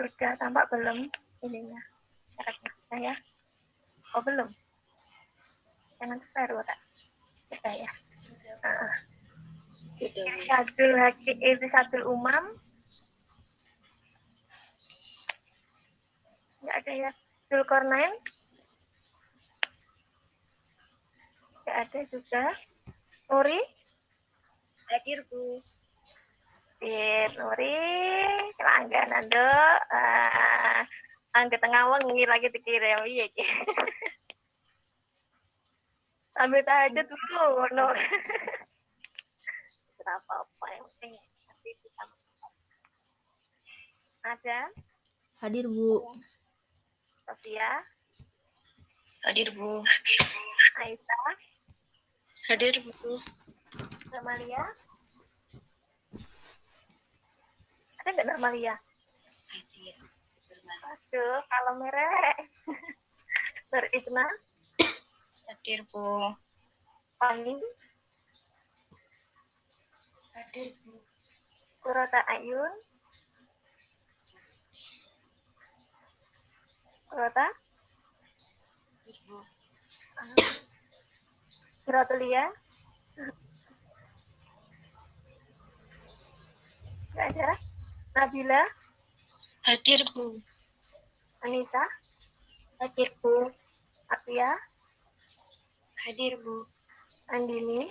Sudah tampak belum ininya syaratnya saya? Oh belum. Jangan baru tak. Sudah ya. Sudah. Irsyadul Hakim, Irsyadul Umam. Enggak ada ya. Zulkarnain. Enggak ada juga. Nuri. Hadir Bu. Nuri. Langganan dok. Angkat tengah wengi lagi dikirim. Iya. Sambil tahajud dulu. No. Kenapa apa yang penting nanti kita ada. Hadir Bu. Sofia. Hadir Bu. Aisyah. Hadir Bu. Namalia. Ada nggak Namalia? Hadir. Aduh, kalau merek. Nur Isna. Hadir Bu. Fani. Hadir Bu. Kurota Ayun. Kurota. Hadir Bu. Suratulia. Nggak ada. Nabila. Hadir Bu. Anissa. Hadir Bu. Atia. Hadir Bu. Andini.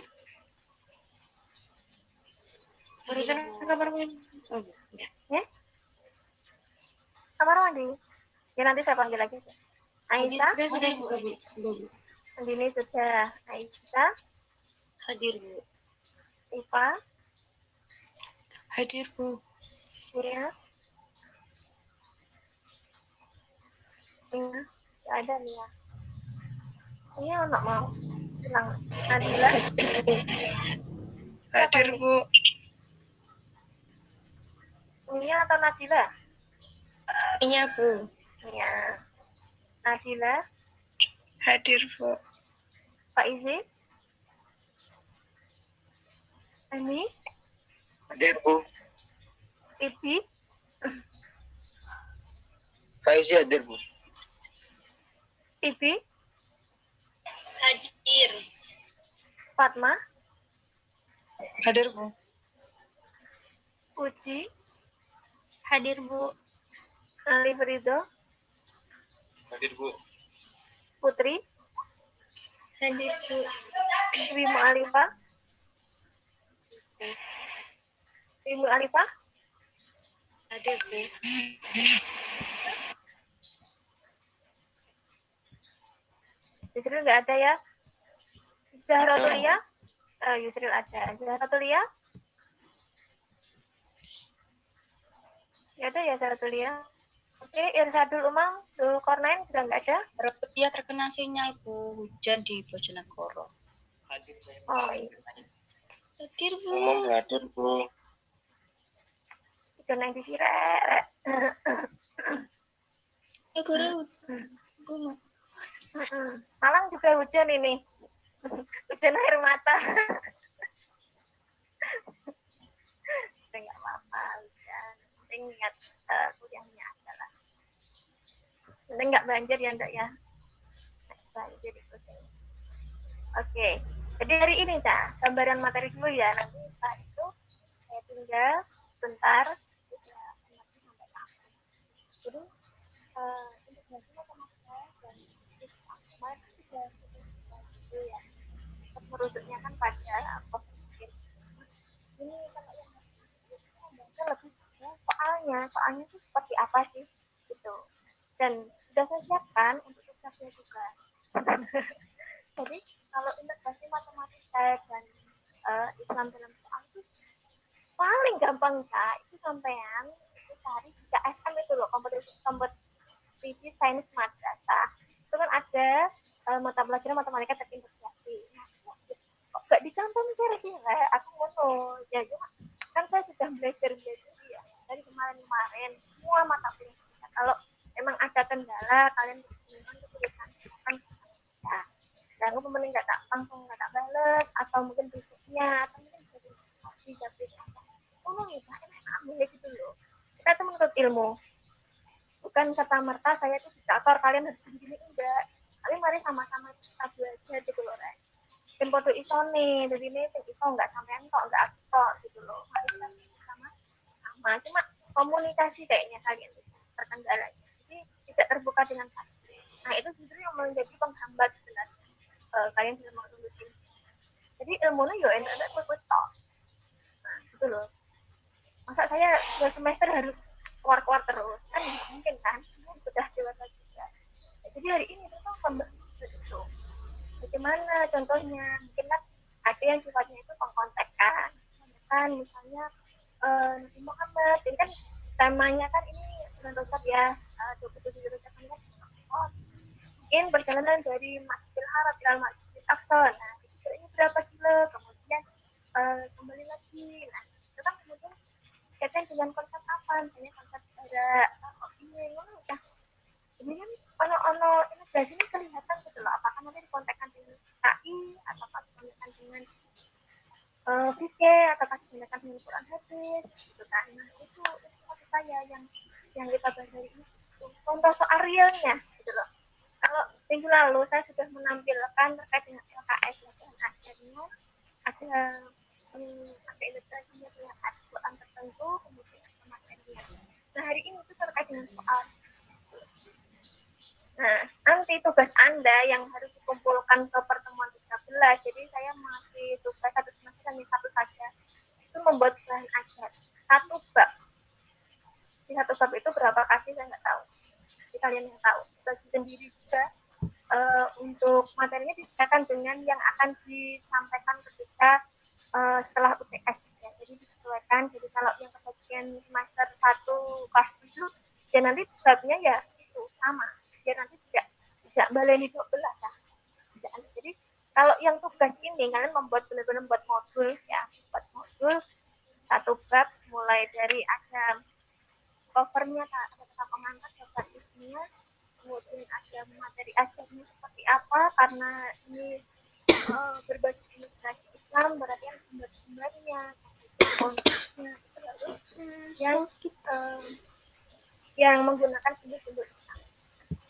Barusan ke kamar mandi. Oh, enggak. Ya? Kamar mandi. Ya nanti saya panggil lagi. Aisyah. Sudah Bu. Sudah Bu. Andini sudah. Aisyah. Hadir Bu. Iva. Hadir Bu. Nia. Nia. Nggak ada Nia. Nia nggak mau. Hilang. Nadila. Hadir Bu. Nia atau Nadila? Iya Bu. Nia. Nadila. Hadir Bu. Pak Izi. Ani. Hadir Bu. Ibi. Faizi hadir Bu. Ibi. Hadir. Fatma. Hadir Bu. Uci. Hadir Bu. Ali Frido. Hadir Bu. Putri. Hadir Bu. Wimu Alifa. Wimu Alifa. Hadir Bu. Yusril nggak ada ya. Zahratulia. Yusril ada. Zahratulia. Nggak ada ya Zahratulia. Oke, Irsyadul Umam, Zulkarnain sudah nggak ada. Dia terkena sinyal Bu, hujan di Bojonegoro. Hadir saya. Oh iya. Hadir Bu. Umum hadir Bu. Itu neng di sirek. Ya guru hujan. Malang juga hujan ini. Hujan air mata. Nggak apa-apa. Hujan. Penting ingat kuliahnya adalah. Penting nggak banjir ya ndak ya. Banjir ikutin. Oke. Jadi hari ini Cak, gambaran materi dulu ya. Nanti setelah itu saya tinggal sebentar. Jadi integrasi matematika dan fisika sudah ya. Merujuknya kan pada apa ini kalau yang lebih soalnya itu seperti apa sih gitu, dan sudah saya siapkan untuk tugasnya juga. Jadi kalau integrasi matematika dan Islam dalam Quran itu paling gampang Kak, itu sampean itu cari di KSM itu loh, kompetisi sains madrasah itu kan ada mata pelajaran matematika terintegrasi. Nah, kok gak dicantumkan sih aku mau ya kan saya sudah belajar ya dari kemarin semua mata pelajaran. Kalau memang ada kendala kalian kesulitan kan ya jangan pemenang nggak tak langsung nggak tak balas atau mungkin besoknya atau mungkin bisa oh nih ambil gitu loh, kita tuh menuntut ilmu bukan serta merta saya itu diktator kalian harus begini, enggak, tapi mari sama-sama kita belajar gitu loh Ren. Mungkin podo iso nih, jadi ini sing iso enggak sampean kok, enggak aku kok gitu loh. Mari kita sama-sama, cuma komunikasi kayaknya kalian terkendala, jadi tidak terbuka dengan satu. Nah itu justru yang menjadi penghambat sebenarnya kalian bisa mengeluti. Jadi ilmunya yo enak-enak ikut tok. Nah gitu loh. Masa saya 2 semester harus keluar-keluar terus kan nggak mungkin kan, sudah dewasa juga. Jadi hari ini kita membahas itu bagaimana contohnya, mungkin kan ada yang sifatnya itu pengkontekan kan, misalnya Nabi Muhammad ini kan temanya kan ini bulan Rajab ya, 27 Rajab kan, oh, mungkin perjalanan dari Masjidil Haram ke Masjidil Aqsa, nah ini berapa kilo, kemudian kembali lagi, nah itu kan kemudian kaitan dengan konsep apa, misalnya konsep ada ini udah ini kan ono integrasi ini kelihatan gitu loh, apakah nanti dikontekkan dengan KI atau dikontekkan dengan fikih atau dikontekkan dengan Quran hadis gitu kan. Nah itu maksud saya yang kita bahas hari ini, contoh soal realnya gitu loh. Kalau minggu lalu saya sudah menampilkan terkait dengan LKS dan akhirnya ada ilustrasinya dengan Quran tertentu, kemudian ada materinya. Nah hari ini itu terkait dengan soal. Nah, nanti tugas Anda yang harus dikumpulkan ke pertemuan 13, jadi saya masih tugas satu semester hanya satu saja, itu membuat bahan ajar satu bab. Di satu bab itu berapa kasih saya nggak tahu, jadi kalian yang tahu. Bagi sendiri juga untuk materinya disediakan dengan yang akan disampaikan ketika setelah UTS ya. Jadi disesuaikan, jadi kalau yang kebagian semester 1 kelas 7 ya nanti babnya ya itu sama, ya nanti tidak baleni 12 lah. Jadi kalau yang tugas ini kalian membuat benar-benar buat modul ya, buat modul satu bab, mulai dari ada covernya, ada kata pengantar, cover isinya, kemudian ada materi ajarnya seperti apa, karena ini berbasis ilustrasi Islam, berarti yang sumber-sumbernya, konsepnya, yang menggunakan sumber-sumber Islam.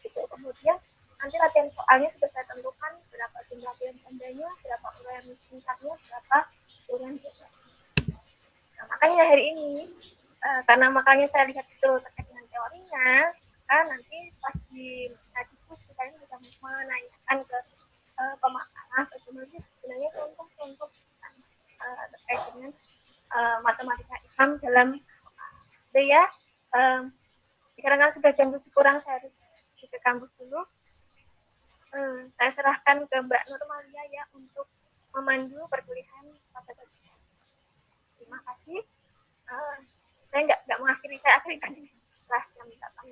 Gitu. Kemudian nanti latihan soalnya sudah saya tentukan berapa jumlah pilihan tandanya, berapa uraian singkatnya, berapa uraian jelasnya. Nah, makanya hari ini karena makanya saya lihat itu terkait dengan teorinya, kan nanti pas di diskusi kalian bisa menanyakan ke pemakaran bagaimana sebenarnya contoh-contoh terkait dengan matematika Islam dalam itu ya. Sekarang kan sudah jam 7 kurang, saya harus ke kampus dulu. Saya serahkan ke Mbak Nurmalia ya untuk memandu perkuliahan pada pagi. Terima kasih. Saya nggak mengakhiri, saya akhiri tadi setelah jam 8.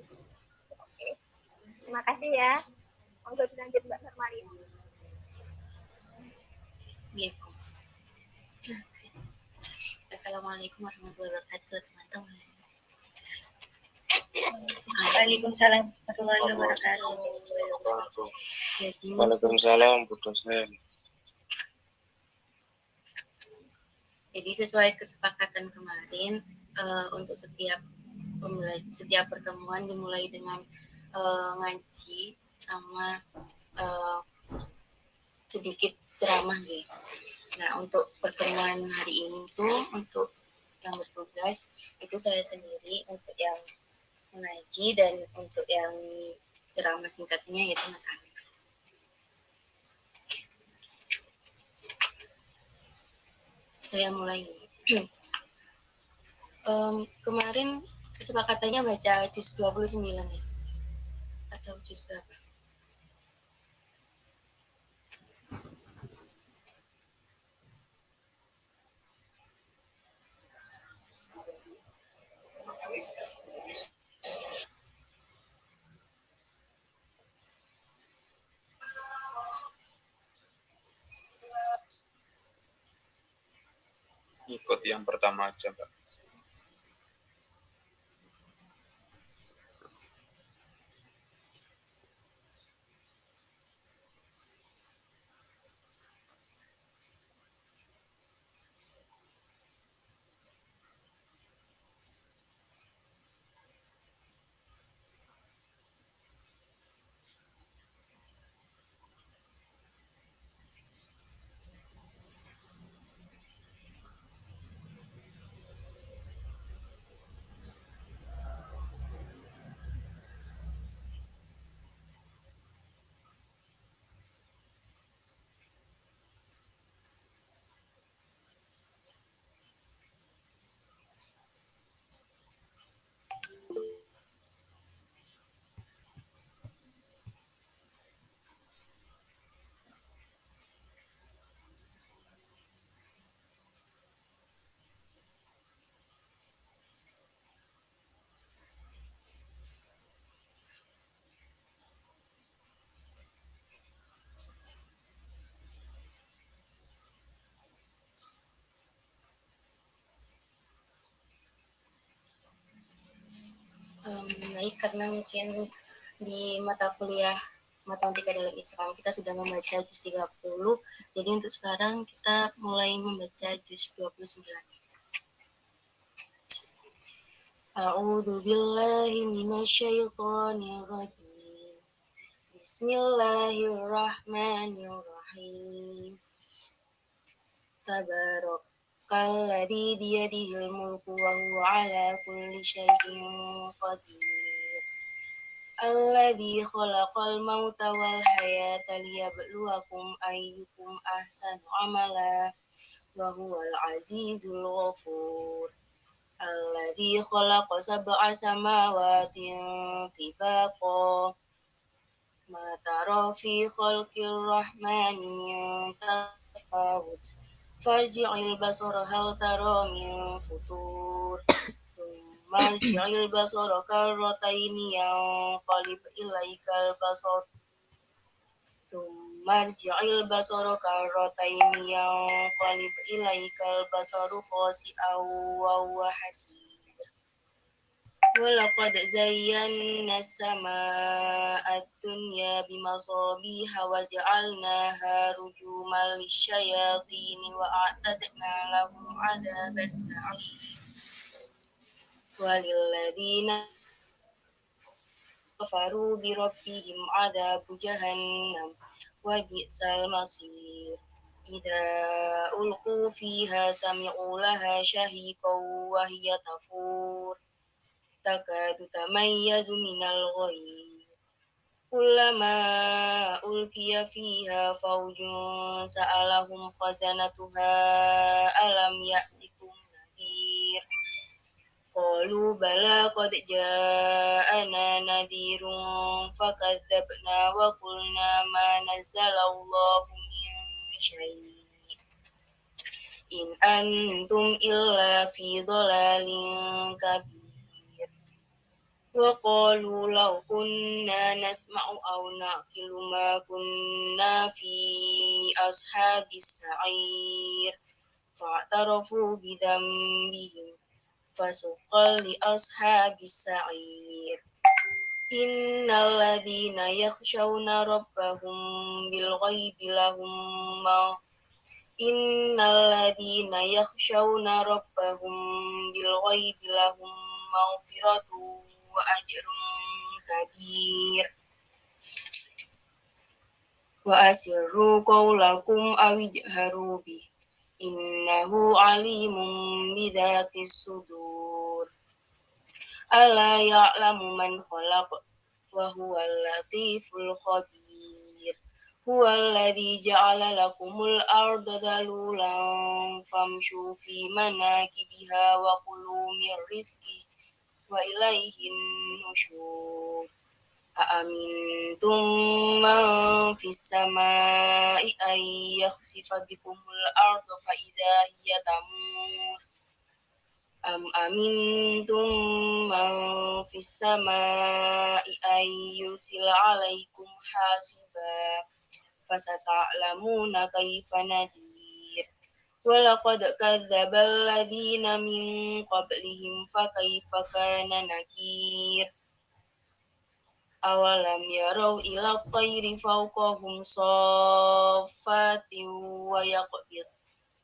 Oke, terima kasih ya. Monggo dilanjut Mbak Nurmalia. Iya. Assalamualaikum warahmatullahi wabarakatuh, teman-teman. Waalaikumsalam warahmatullahi wabarakatuh. Waalaikumsalam warahmatullahi. Jadi sesuai kesepakatan kemarin, untuk setiap pertemuan dimulai dengan ngaji sama sedikit ceramah gitu. Nah untuk pertemuan hari ini tuh untuk yang bertugas itu saya sendiri, untuk yang mengaji dan untuk yang ceramah singkatnya yaitu Mas Hanif. Saya mulai. Kemarin kesepakatannya baca juz 29 ya? Atau juz berapa? Ikut yang pertama aja, Pak. baik karena mungkin di mata kuliah matematika dalam Islam kita sudah membaca juz 30. Jadi untuk sekarang kita mulai membaca juz 29. A'udzu billahi minasyaitonir rajim. Bismillahirrahmanirrahim. Tabarakalladzi biyadihil mulku wa huwa ala kulli syai'in qadir. Alladzi khalaqal mauta wal hayata liyabluwakum ayyukum ahsanu amala wa huwal azizul ghafur. Alladzi khalaqa sab'a samawati tibaqa ma tara fi khalqir rahmani min tafawut farji'il basara hal tara min futur marji'il basara karrataini yanqalib ilaikal basar marji'il basara karrataini yanqalib ilaikal basaru khasi'aw wa huwa hasib walaqad zayyana as-samaa'a ad-dunya bimasabiha wa ja'alnaha rujuman lisyayatin wa a'tadna lahum 'adzabas sa'ir walilladzina kafaru bi rabbihim 'adzabu jahannam wa bi'sal masir idza ulqu fiha sami'u laha shahiqan wa hiya tafur takadu tamayyazu minal ghayz kullama ulqiya fiha fawjun sa'alahum khazanatuha alam ya'tikum nadhir qalu bala qad ja'ana nadhirun fakadzabna wa qulna ma nazzalallahu min syai' in antum illa fi dhalalin kabir wa qalu law kunna nasma'u aw naqilu ma kunna fi ashabis sa'ir fa'tarafu bidhanbihim fasuqal li ashabis sa'ir innal ladzina yakhshawna rabbahum bil ghaibi lahum innal ladzina yakhshawna rabbahum bil ghaibi lahum maghfiratu wa ajrun kabir wa asirru qawlakum aw ijharu bih innahu alimun bidzatis sudur ala ya'lamu man khalaq wa huwal latiful khabir huwal ladzi ja'ala lakumul arda dalulan famshu fi manakibiha wa kulu mir rizqi wa ilaihin nusyur aamintum man fis samai ay yakhsifa bikumul arda fa idza hiya tamur am amintum man fis samai ay yursila alaikum hasiba fasata'lamuna kaifa nadir walaqad kadzdzabal ladzina min qablihim fakaifa kana nakir awalam yarau ila tayri fawqahum saffatin wa yaqbid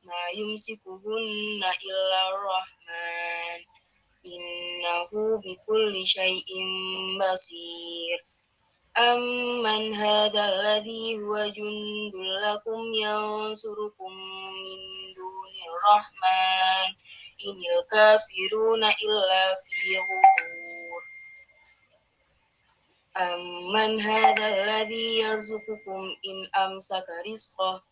ma yumsikuhunna illa rahman innahu bikulli syai'in basir amman hadzal ladzi huwa jundul lakum yansurukum min dunir rahman inil kafiruna illa fi ghurur amman hadzal ladzi yarzuqukum in amsaka rizqah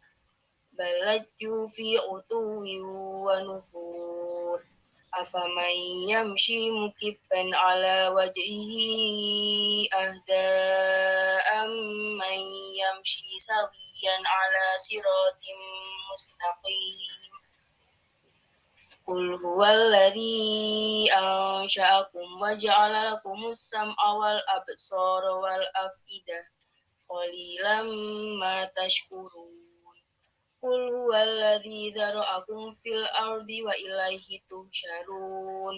bal lajju fi utuwin wa nufur afaman yamshi mukibban ala wajhihi ahda amman yamshi sawiyan ala siratin mustaqim qul huwallazi ansha'akum wa ja'ala lakumus sam'a wal absara wal afidah qalilan ma tashkurun qul huwallazi dzara'akum fil ardi wa ilaihi tuhsyarun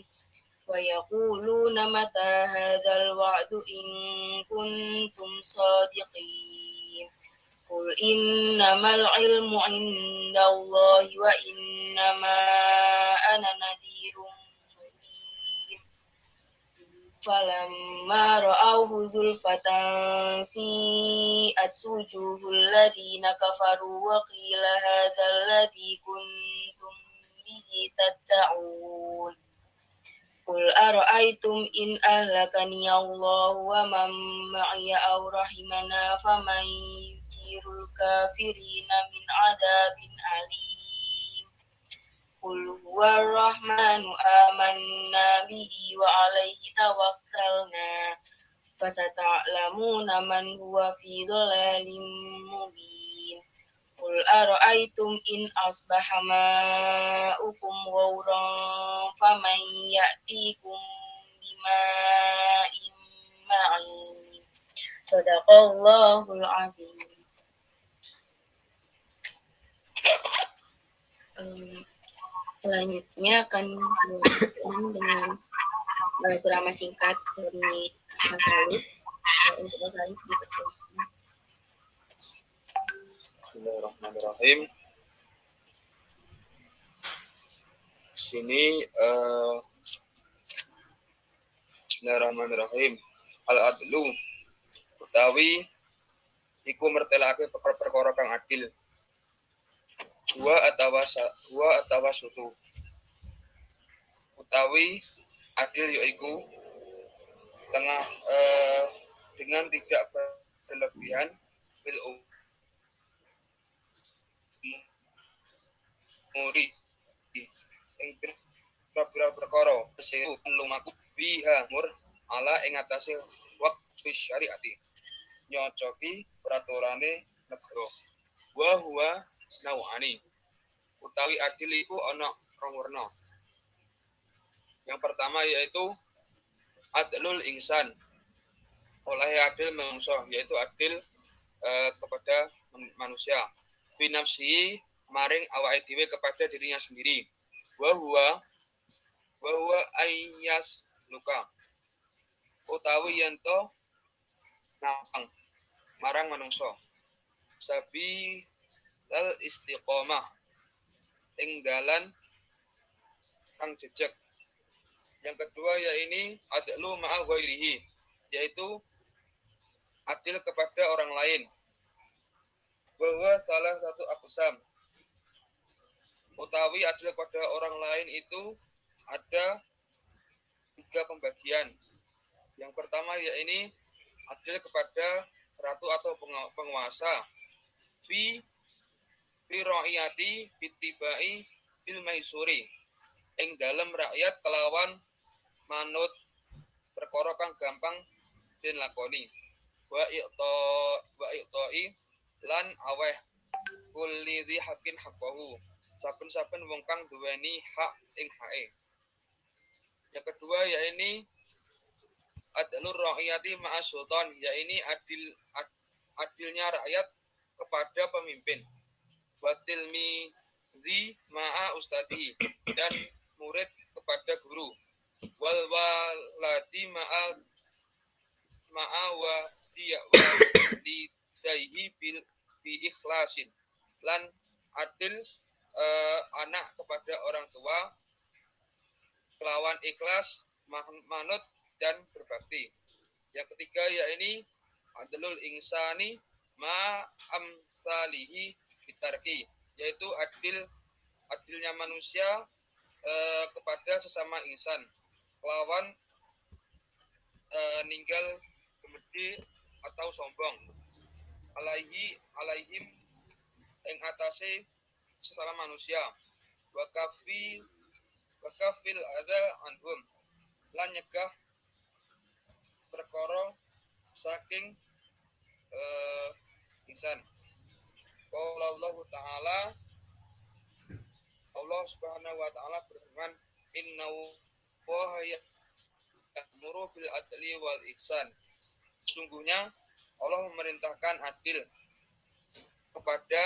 wa yaquluna mata hadzal wa'du in kuntum shadiqin. Qul innamal ilmu indallahi wa innama ana nadhirun mubin. Falamma ra'awhu zulfatan si'at wujuhul ladzina kafaru wa qila hadzal ladzi kuntum bihi tad'un. Qul ara'aytum in ahlakani Allahu wa man ma'iya aw rahimana faman yujirul kafirina min adzabin alim. Qul huwa rahmanu amanna bihi wa alaihi tawakkalna fasata'lamuna man huwa fi dhalalin mubin. Qul ara'aytum in asbaha ma'ukum ghauran faman ya'tikum bima'in ma'in. Shadaqallahul azim. Selanjutnya akan dengan ceramah singkat dari Mas Lalu. Untuk Mas Lalu dipersilakan. Bismillahirrahmanirrahim. Sini Bismillahirrahmanirrahim. Al-adlu utawi iku mertelake perkara kang adil. Wa atawa sutu. Utawi adil yaiku tengah dengan tidak berlebihan bil umuri ing pira-pira perkara sing lumaku biha mur ala ing atase waqfi syariati nyocoki peraturane negara. Wa huwa nau'ani utawi adil iku ana rong werna. Yang pertama yaitu adlul insan, oleh adil manusia, yaitu adil kepada manusia. Fi nafsi maring awake dhewe kepada dirinya sendiri. Wa huwa ayyas luka utawi yanto nang marang manungsa. Sabi dal istiqomah ing dalan kang jejeg. Yang kedua yaitu adlu ma'a ghairihi, yaitu adil kepada orang lain. Bahwa salah satu aqsam utawi adil kepada orang lain itu ada 3 pembagian. Yang pertama yaitu adil kepada ratu atau penguasa. Fi ra'iyati bittibai bil maisuri, ing dalem rakyat kelawan manut perkara kang gampang den lakoni. Wa iqta'i lan aweh kulli dzi haqqin haqqahu, saben-saben wong kang duweni hak ing hake. Yang kedua yaitu adlur ra'iyati ma'a sultan, yaitu adilnya rakyat kepada pemimpin. Batil zi ma'a ustadi, dan murid kepada guru. Wal waladi ma'a wa didaihi bil bi ikhlasin, lan adil anak kepada orang tua kelawan ikhlas manut dan berbakti. Yang ketiga yaitu adlul insani ma amsalihi bitarki, yaitu adilnya manusia kepada sesama insan kelawan ninggal kemedi atau sombong. Alaihim ing atase sesama manusia. Wakafil ada anhum, lan nyegah perkara saking insan. Qala Allah Ta'ala, Allah Subhanahu wa taala berfirman, innahu wa ya'muru bil adli wal ihsan. Sungguhnya Allah memerintahkan adil kepada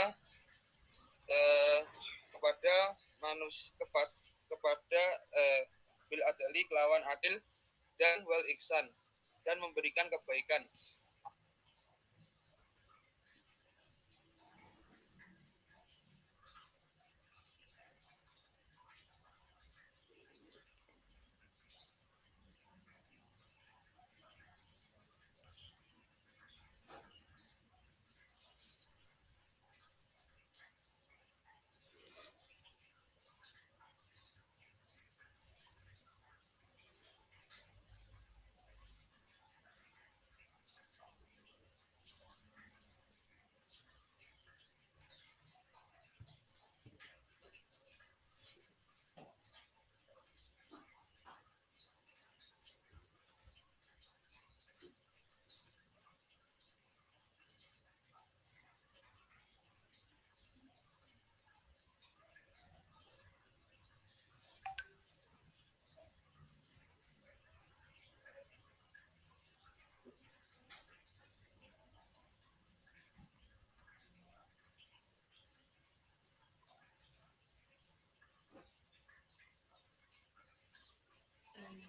manusia, kepada bil adli kelawan adil dan wal ihsan dan memberikan kebaikan.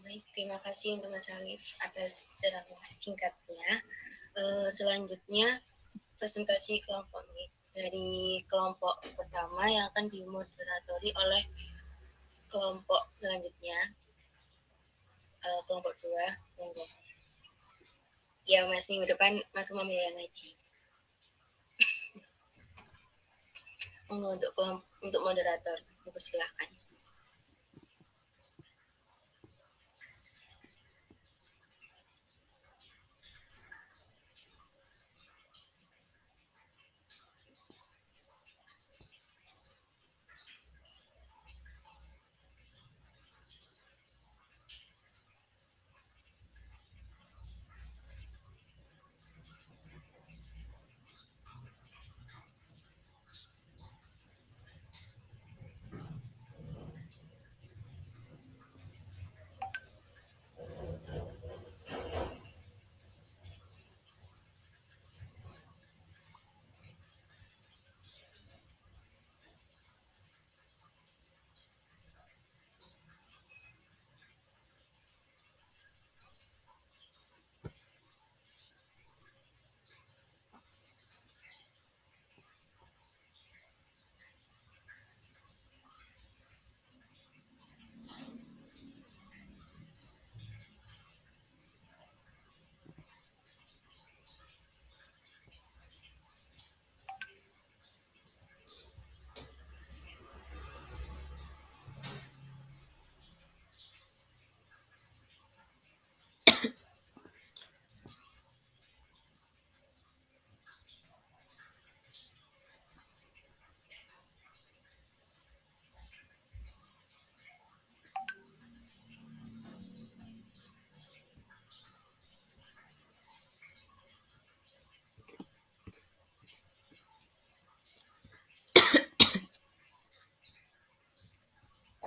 Baik, terima kasih untuk Mas Alif atas ceramah singkatnya. Selanjutnya presentasi kelompok dari kelompok pertama yang akan dimoderatori oleh kelompok selanjutnya, kelompok 2. Ya, Mas, minggu depan Mas Umam yang ngaji. Untuk moderator, dipersilahkan.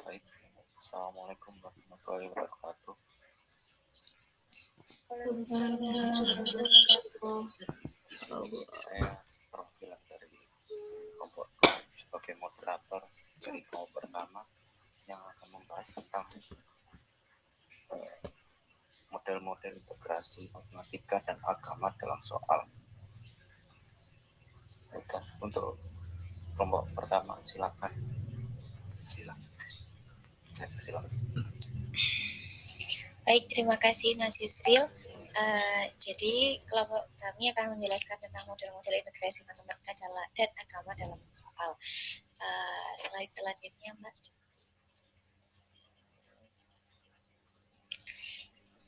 Baik, Assalamualaikum warahmatullahi wabarakatuh. Saya perwakilan dari kelompok 2 sebagai moderator dari kelompok pertama yang akan membahas tentang model-model integrasi matematika dan agama dalam soal. Baik, untuk kelompok pertama silakan. Baik, terima kasih Mas Yusril. Jadi kelompok kami akan menjelaskan tentang model-model integrasi matematika dan agama dalam soal. Slide selanjutnya, Mbak.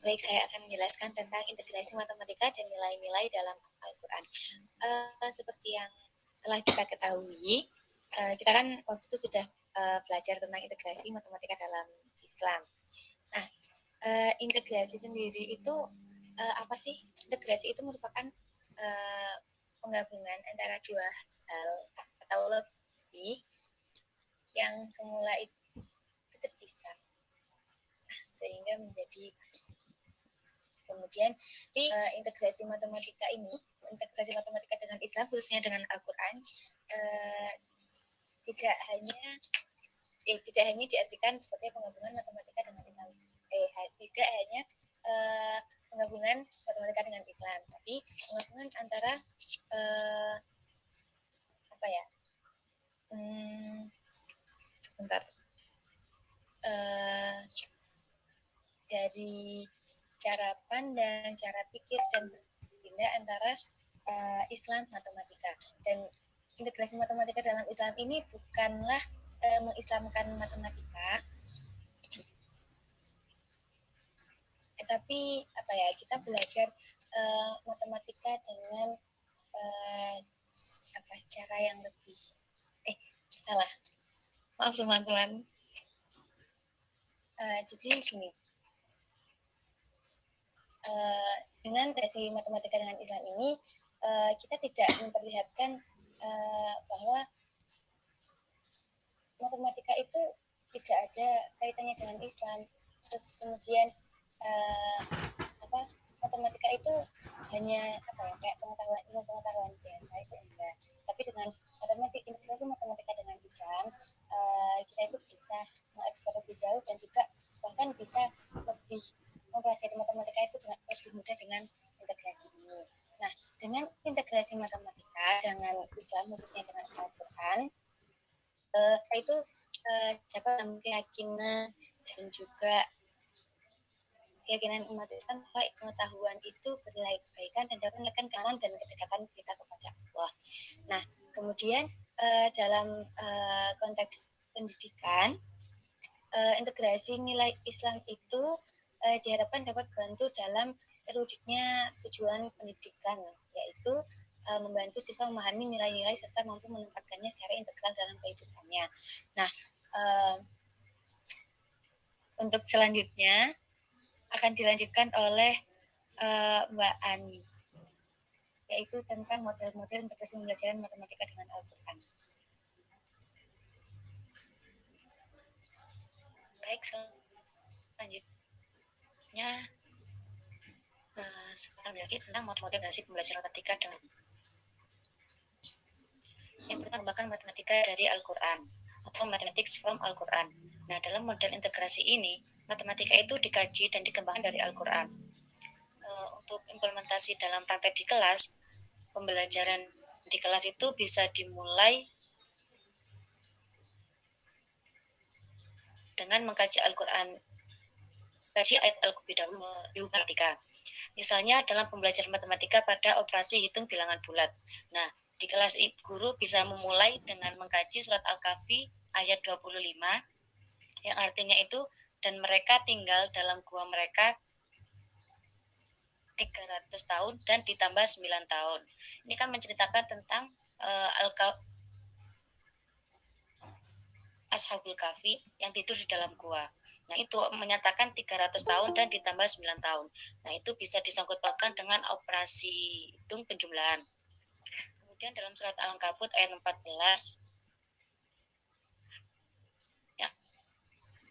Baik, saya akan menjelaskan tentang integrasi matematika dan nilai-nilai dalam Al-Quran. Seperti yang telah kita ketahui, kita kan waktu itu sudah belajar tentang integrasi matematika dalam Islam. Nah, integrasi sendiri itu apa sih? Integrasi itu merupakan penggabungan antara dua hal atau lebih yang semula itu terpisah sehingga menjadi. Kemudian integrasi matematika dengan Islam khususnya dengan Al-Quran tidak hanya diartikan sebagai penggabungan matematika dengan Islam, tidak hanya penggabungan matematika dengan Islam, tapi penggabungan antara apa ya? Sebentar. Dari cara pandang, cara pikir dan berbeda antara Islam matematika, dan integrasi matematika dalam Islam ini bukanlah mengislamkan matematika, tetapi apa ya, kita belajar matematika dengan cara yang lebih salah, maaf teman-teman. Jadi gini, dengan integrasi matematika dengan Islam ini kita tidak memperlihatkan bahwa matematika itu tidak ada kaitannya dengan Islam. Terus kemudian matematika itu hanya kayak pengetahuan biasa, itu enggak. Tapi dengan integrasi matematika dengan Islam, kita itu bisa mengeksplor lebih jauh dan juga bahkan bisa lebih mempelajari matematika itu dengan lebih mudah dengan integrasi ini. Nah, dengan integrasi matematika dengan Islam, khususnya dengan Al-Quran, itu dapat keyakinan dan juga keyakinan umat Islam bahwa pengetahuan itu bernilai kebaikan dan dapat menekan keamanan dan kedekatan kita kepada Allah. Nah, kemudian dalam konteks pendidikan, integrasi nilai Islam itu diharapkan dapat membantu dalam terwujudnya tujuan pendidikan, yaitu membantu siswa memahami nilai-nilai serta mampu menempatkannya secara integral dalam kehidupannya. Nah, untuk selanjutnya akan dilanjutkan oleh Mbak Ani, yaitu tentang model-model integrasi pembelajaran matematika dengan Al-Quran. Baik, selanjutnya sekarang lagi tentang model integrasi pembelajaran matematika dengan yang pertama merupakan matematika dari Al-Quran atau mathematics from Al-Quran. Nah, dalam model integrasi ini, matematika itu dikaji dan dikembangkan dari Al-Quran. Untuk implementasi dalam praktek di kelas, pembelajaran di kelas itu bisa dimulai dengan mengkaji Al-Quran, kaji ayat Al-Quran dahulu matematika. Misalnya dalam pembelajaran matematika pada operasi hitung bilangan bulat. Nah, di kelas guru bisa memulai dengan mengkaji surat Al-Kahfi ayat 25, yang artinya itu, dan mereka tinggal dalam gua mereka 300 tahun dan ditambah 9 tahun. Ini kan menceritakan tentang Ashabul Kahfi yang tidur di dalam gua. Nah, itu menyatakan 300 tahun dan ditambah 9 tahun. Nah, itu bisa disangkut pautkan dengan operasi hitung penjumlahan. Kemudian dalam surat Al-Ankabut ayat 14, ya,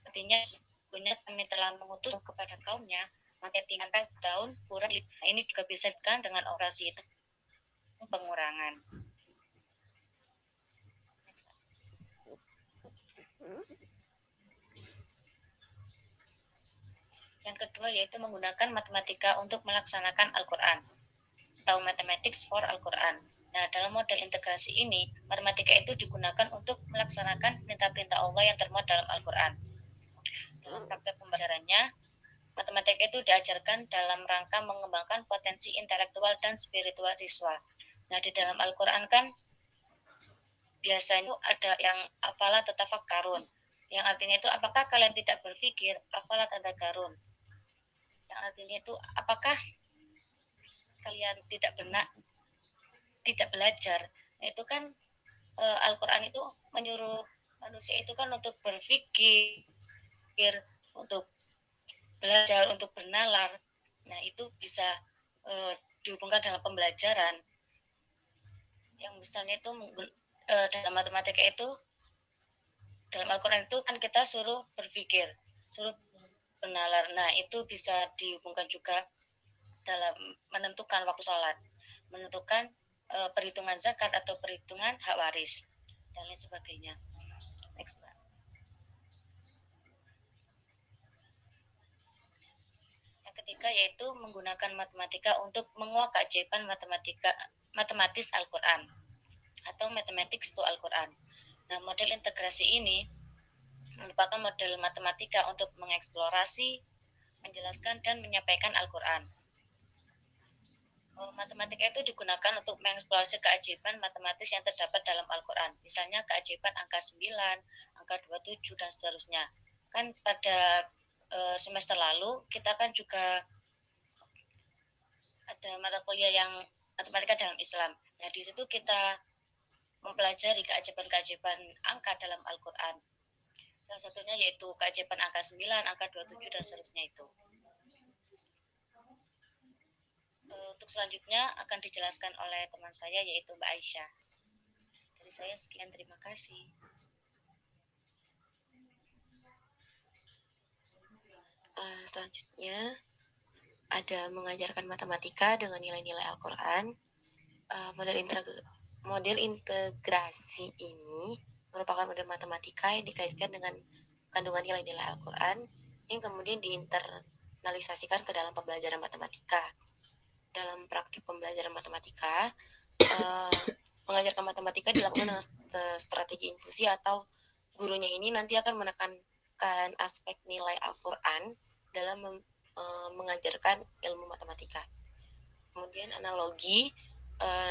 artinya sebenarnya kami telah mengutus kepada kaumnya, maka tinggalkan tahun kurang. Nah, ini juga bisa dikatakan dengan operasi hitung pengurangan. Yang kedua yaitu menggunakan matematika untuk melaksanakan Al-Quran atau mathematics for Al-Quran. Nah, dalam model integrasi ini, matematika itu digunakan untuk melaksanakan perintah-perintah Allah yang termuat dalam Al-Quran. Dalam praktek pembelajarannya, matematika itu diajarkan dalam rangka mengembangkan potensi intelektual dan spiritual siswa. Nah, di dalam Al-Quran kan biasanya ada yang afala tatafakkarun, yang artinya itu apakah kalian tidak berpikir, afala tatadakkarun, yang artinya itu apakah kalian tidak belajar. Nah, itu kan Al-Quran itu menyuruh manusia itu kan untuk berpikir, untuk belajar, untuk bernalar. Nah, itu bisa dihubungkan dalam pembelajaran yang misalnya itu dalam matematika itu, dalam Al-Quran itu kan kita suruh berpikir, suruh bernalar. Nah, itu bisa dihubungkan juga dalam menentukan waktu sholat, menentukan perhitungan zakat atau perhitungan hak waris, dan lain sebagainya. Next, Mbak. matematika yaitu menggunakan matematika untuk menguak keajaiban matematis Al-Quran atau mathematics to Al-Quran. Nah, model integrasi ini merupakan model matematika untuk mengeksplorasi, menjelaskan, dan menyampaikan Al-Quran. Matematika itu digunakan untuk mengeksplorasi keajaiban matematis yang terdapat dalam Al-Quran. Misalnya keajaiban angka 9, angka 27, dan seterusnya. Kan pada semester lalu kita kan juga ada mata kuliah yang matematika dalam Islam. Nah, di situ kita mempelajari keajaiban-keajaiban angka dalam Al-Quran. Salah satunya yaitu keajaiban angka 9, angka 27, dan seterusnya itu. Untuk selanjutnya akan dijelaskan oleh teman saya yaitu Mbak Aisyah. Dari saya sekian, terima kasih. Selanjutnya ada mengajarkan matematika dengan nilai-nilai Al-Quran. Model integrasi ini merupakan model matematika yang dikaitkan dengan kandungan nilai-nilai Al-Quran yang kemudian diinternalisasikan ke dalam pembelajaran matematika. Dalam praktik pembelajaran matematika, mengajarkan matematika dilakukan dengan strategi infusi atau gurunya ini nanti akan menekankan aspek nilai Al-Quran dalam mengajarkan ilmu matematika. Kemudian analogi,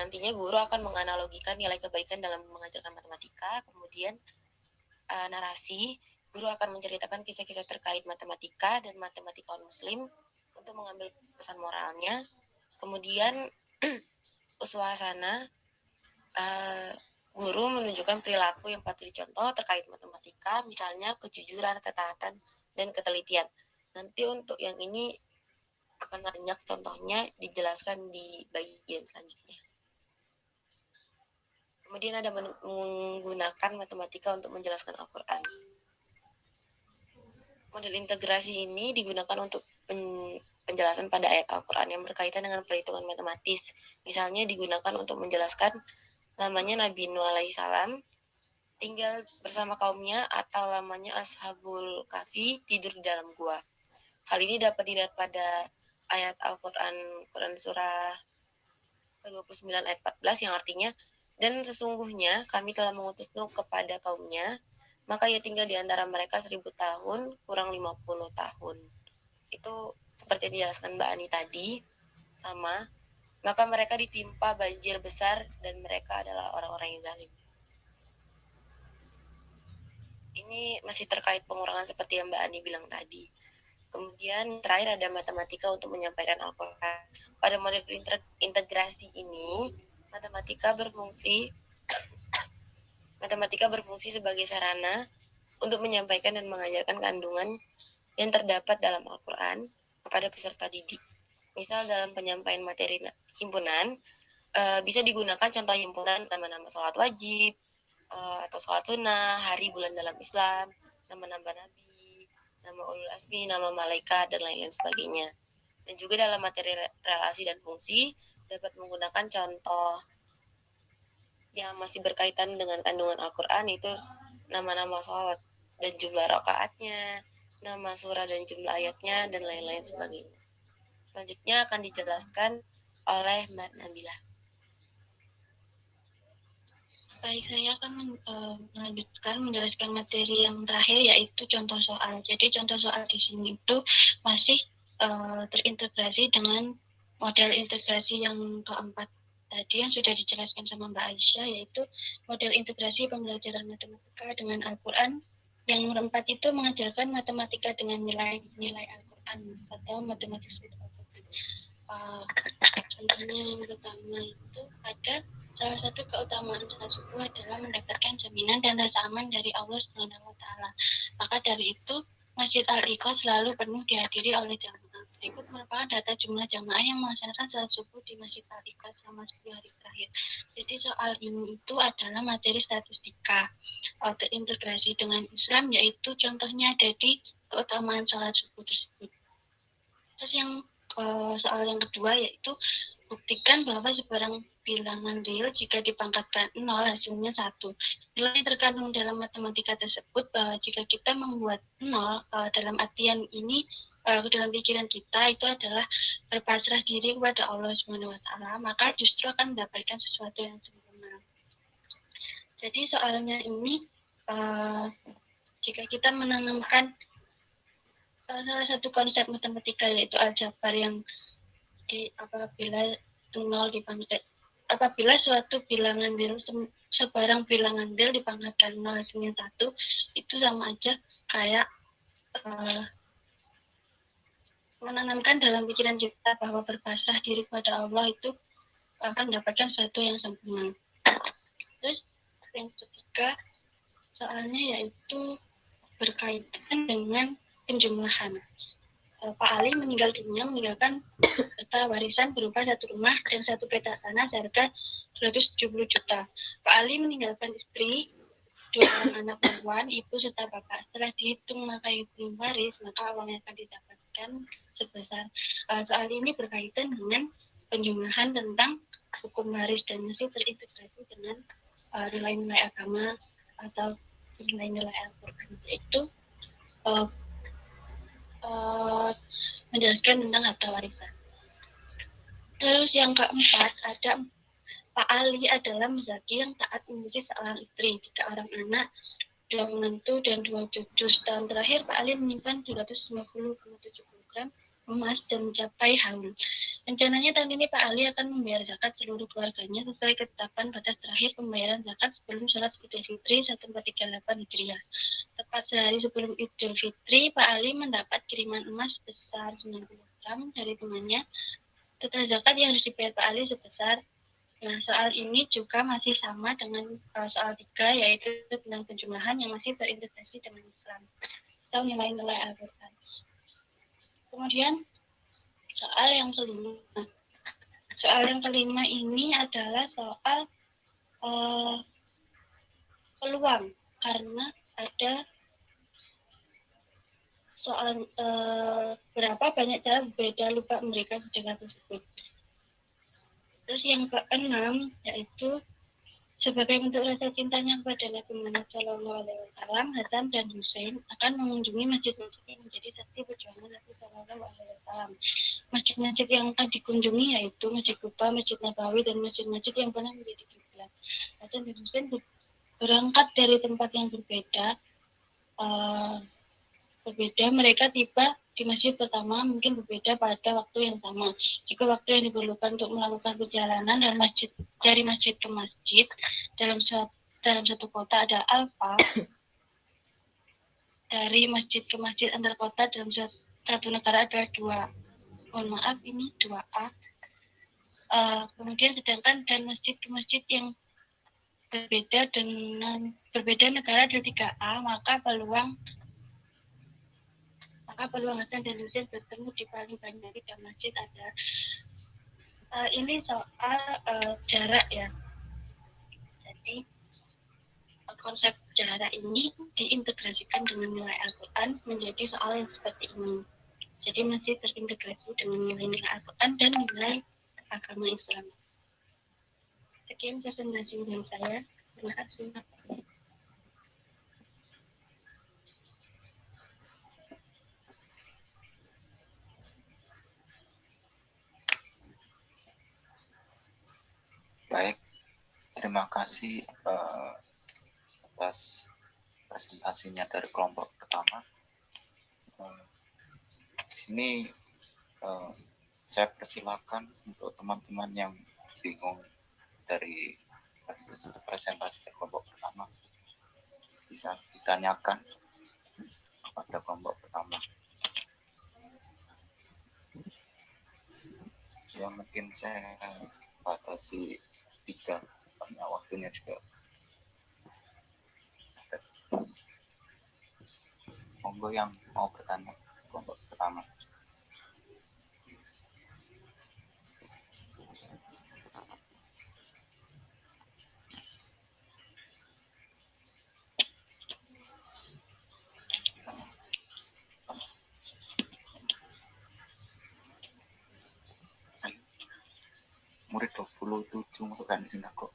nantinya guru akan menganalogikan nilai kebaikan dalam mengajarkan matematika. Kemudian narasi, guru akan menceritakan kisah-kisah terkait matematika dan matematikawan muslim untuk mengambil pesan moralnya. Kemudian uswasana, guru menunjukkan perilaku yang patut dicontoh terkait matematika, misalnya kejujuran, ketaatan, dan ketelitian. Nanti untuk yang ini akan banyak contohnya dijelaskan di bagian selanjutnya. Kemudian ada menggunakan matematika untuk menjelaskan Al-Quran. Model integrasi ini digunakan untuk penjelasan pada ayat Al-Quran yang berkaitan dengan perhitungan matematis. Misalnya digunakan untuk menjelaskan lamanya Nabi Nuh alaihissalam tinggal bersama kaumnya atau lamanya Ashabul Kahfi tidur di dalam gua. Hal ini dapat dilihat pada ayat Al-Quran, Quran surah 29 ayat 14 yang artinya, dan sesungguhnya kami telah mengutus Nuh kepada kaumnya, maka ia tinggal di antara mereka 1000 tahun, kurang 50 tahun. Itu seperti yang dijelaskan Mbak Ani tadi, sama. Maka mereka ditimpa banjir besar dan mereka adalah orang-orang yang zalim. Ini masih terkait pengurangan seperti yang Mbak Ani bilang tadi. Kemudian terakhir ada matematika untuk menyampaikan Al-Quran. Pada model integrasi ini, matematika berfungsi sebagai sarana untuk menyampaikan dan mengajarkan kandungan yang terdapat dalam Al-Quran kepada peserta didik. Misal dalam penyampaian materi himpunan, bisa digunakan contoh himpunan nama-nama sholat wajib, atau sholat sunnah, hari bulan dalam Islam, nama-nama nabi, nama ulul asmi, nama malaikat, dan lain-lain sebagainya. Dan juga dalam materi relasi dan fungsi, dapat menggunakan contoh yang masih berkaitan dengan kandungan Al-Quran, itu nama-nama sholat dan jumlah rakaatnya, nama surah dan jumlah ayatnya, dan lain-lain sebagainya. Selanjutnya akan dijelaskan oleh Mbak Nabila. Baik, saya akan melanjutkan menjelaskan materi yang terakhir yaitu contoh soal. Jadi contoh soal di sini itu masih terintegrasi dengan model integrasi yang keempat tadi yang sudah dijelaskan sama Mbak Aisyah, yaitu model integrasi pembelajaran matematika dengan Al-Quran. Yang keempat itu mengajarkan matematika dengan nilai Al-Quran atau matematis with Al-Quran. Contohnya yang pertama itu ada salah satu keutamaan salat subuh adalah mendapatkan jaminan dan rasa aman dari Allah Subhanahu wa Ta'ala. Maka dari itu, Masjid Al-Iqad selalu penuh dihadiri oleh jamaah. Berikut merupakan data jumlah jamaah yang melaksanakan salat subuh di Masjid Al-Iqad selama 10 hari terakhir. Jadi soal ini itu adalah materi statistika terintegrasi dengan Islam, yaitu contohnya ada di keutamaan salat subuh tersebut. Terus yang soal yang kedua yaitu buktikan bahwa sebarang bilangan real jika dipangkatkan 0 hasilnya 1. Nilai terkandung dalam matematika tersebut bahwa jika kita membuat 0 dalam artian ini dalam pikiran kita itu adalah berpasrah diri kepada Allah Subhanahu wa taala, maka justru akan mendapatkan sesuatu yang sempurna. Jadi soalnya ini jika kita menanamkan salah satu konsep matematika yaitu aljabar yang apabila suatu bilangan real sebarang bilangan real dipangkatkan 0 hasilnya 1, itu sama aja kayak menanamkan dalam pikiran kita bahwa berpasrah diri kepada Allah itu akan mendapatkan sesuatu yang sempurna. Terus yang ketiga soalnya yaitu berkaitan dengan penjumlahan. Pak Ali meninggal dunia meninggalkan serta warisan berupa satu rumah dan satu petak tanah seharga 270 juta. Pak Ali meninggalkan istri, 2 orang anak perempuan, ibu serta bapak. Setelah dihitung maka ibu waris, maka uang yang akan didapatkan sebesar. Soal ini berkaitan dengan penjumlahan tentang hukum waris dan masih terintegrasi dengan nilai-nilai agama atau nilai-nilai Al-Quran, yaitu menjelaskan tentang harta warisan. Terus yang keempat, ada Pak Ali adalah muzaki yang taat memiliki seorang istri, 3 orang anak, 2 menantu dan 2 cucu. Setahun terakhir Pak Ali menyimpan 250,70 gram emas dan mencapai haul. Rencananya tahun ini Pak Ali akan membayar zakat seluruh keluarganya sesuai ketetapan batas terakhir pembayaran zakat sebelum sholat Idul Fitri 1438 Hijriah. Tepat sehari sebelum Idul Fitri, Pak Ali mendapat kiriman emas sebesar 90 gram dari temannya. Total zakat yang harus dibayar Pak Ali sebesar. Nah, soal ini juga masih sama dengan soal 3, yaitu tentang penjumlahan yang masih terintegrasi dengan Islam atau nilai-nilai Al-Quran. Kemudian soal yang kelima ini adalah soal peluang, karena ada soal berapa banyak cara berbeda lupa mereka secara tersebut. Terus yang keenam yaitu sebagai bentuk rasa cintanya kepada Nabi Muhammad SAW, Hasan dan Hussein akan mengunjungi masjid-masjid yang menjadi saksi perjuangan Nabi SAW. Masjid-masjid yang akan dikunjungi yaitu Masjid Kuba, Masjid Nabawi, dan masjid-masjid yang pernah menjadi kiblat. Hasan dan Hussein berangkat dari tempat yang berbeda. Mereka tiba di masjid pertama mungkin berbeda pada waktu yang sama. Jika waktu yang diperlukan untuk melakukan perjalanan dari masjid ke masjid dalam satu kota ada alfa, dari masjid ke masjid antar kota dalam satu negara ada 2. Mohon maaf, ini 2A. Kemudian sedangkan dari masjid ke masjid yang berbeda negara ada 3A, maka peluang Hasan dan Hussein bertemu di paling banyak 3 masjid ada. Ini soal jarak ya. Jadi konsep jarak ini diintegrasikan dengan nilai Al-Quran menjadi soal yang seperti ini. Jadi masih terintegrasi dengan nilai-nilai Al-Quran dan nilai agama Islam. Sekian presentasi dari saya. Terima kasih. Baik, terima kasih atas presentasinya dari kelompok pertama. Di sini saya persilakan untuk teman-teman yang bingung dari presentasi kelompok pertama bisa ditanyakan kepada kelompok pertama. Ya mungkin saya batasi 3 karena waktunya juga. Monggo yang mau bertanya kelompok pertama. Murid 20 27 masuk kan di sini kok.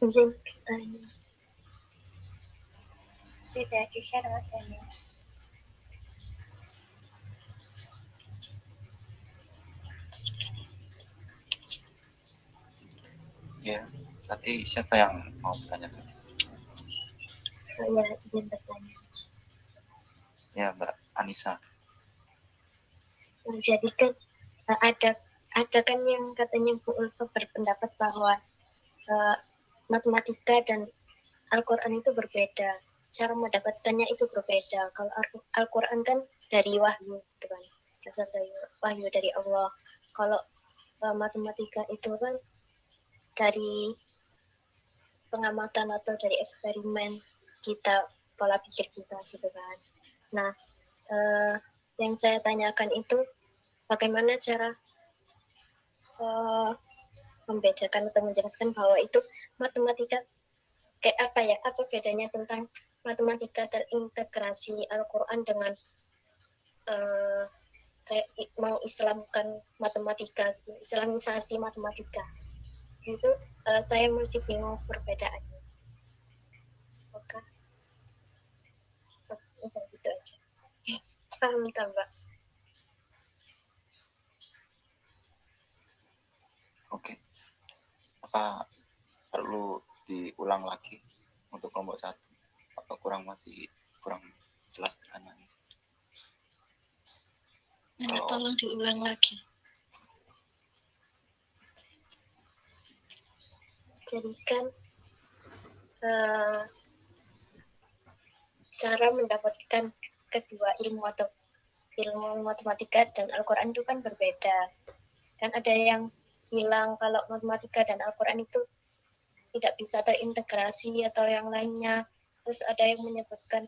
Izin bertanya. Sudah di-share Mas Daniel. Ya, tadi siapa yang mau bertanya tadi? Saya izin bertanya. Ya, Mbak Anissa. Jadi kan ada kan yang katanya Bu Ulfa berpendapat bahwa matematika dan Al-Quran itu berbeda. Cara mendapatkannya itu berbeda. Kalau Al-Quran kan dari wahyu, gitu kan. Berasal dari wahyu dari Allah. Kalau matematika itu kan dari pengamatan atau dari eksperimen kita, pola pikir kita, gitu kan. Nah, yang saya tanyakan itu bagaimana cara membedakan atau menjelaskan bahwa itu matematika kayak apa ya, apa bedanya tentang matematika terintegrasi Al-Quran dengan kayak mau Islamkan matematika, Islamisasi matematika itu saya masih bingung perbedaannya. Oke, udah gitu aja. Paham tak Mbak? Oke. Apa perlu diulang lagi untuk kelompok 1? Apa kurang jelas pertanyaannya? Tolong diulang lagi. Jadi kan cara mendapatkan kedua ilmu atau ilmu matematika dan Al-Quran itu kan berbeda. Dan ada yang bilang kalau matematika dan Al-Quran itu tidak bisa terintegrasi atau yang lainnya. Terus ada yang menyebutkan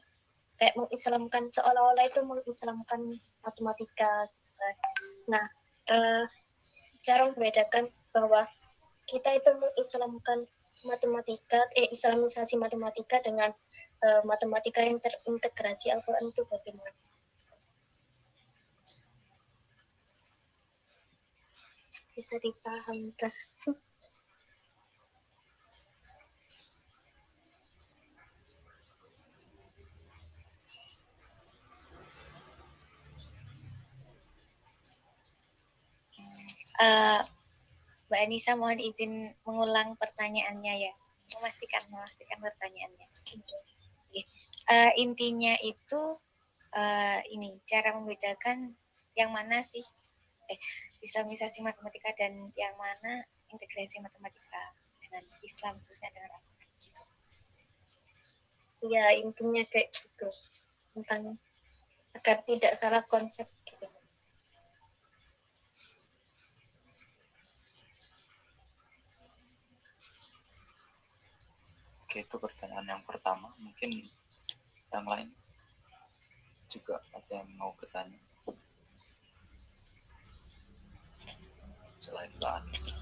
kayak mengislamkan, seolah-olah itu mengislamkan matematika. Nah, cara membedakan bahwa kita itu mengislamkan matematika, islamisasi matematika dengan matematika yang terintegrasi Al-Quran itu bagaimana? Bisa dipaham tak? Mbak Anissa mohon izin mengulang pertanyaannya ya, memastikan pertanyaannya. Intinya itu ini cara membedakan yang mana sih Islamisasi matematika dan yang mana integrasi matematika dengan Islam khususnya dengan Al-Quran gitu. Ya intinya kayak gitu, tentang agar tidak salah konsep gitu. Oke, itu pertanyaan yang pertama. Mungkin yang lain juga ada yang mau bertanya selain Mbak Anis.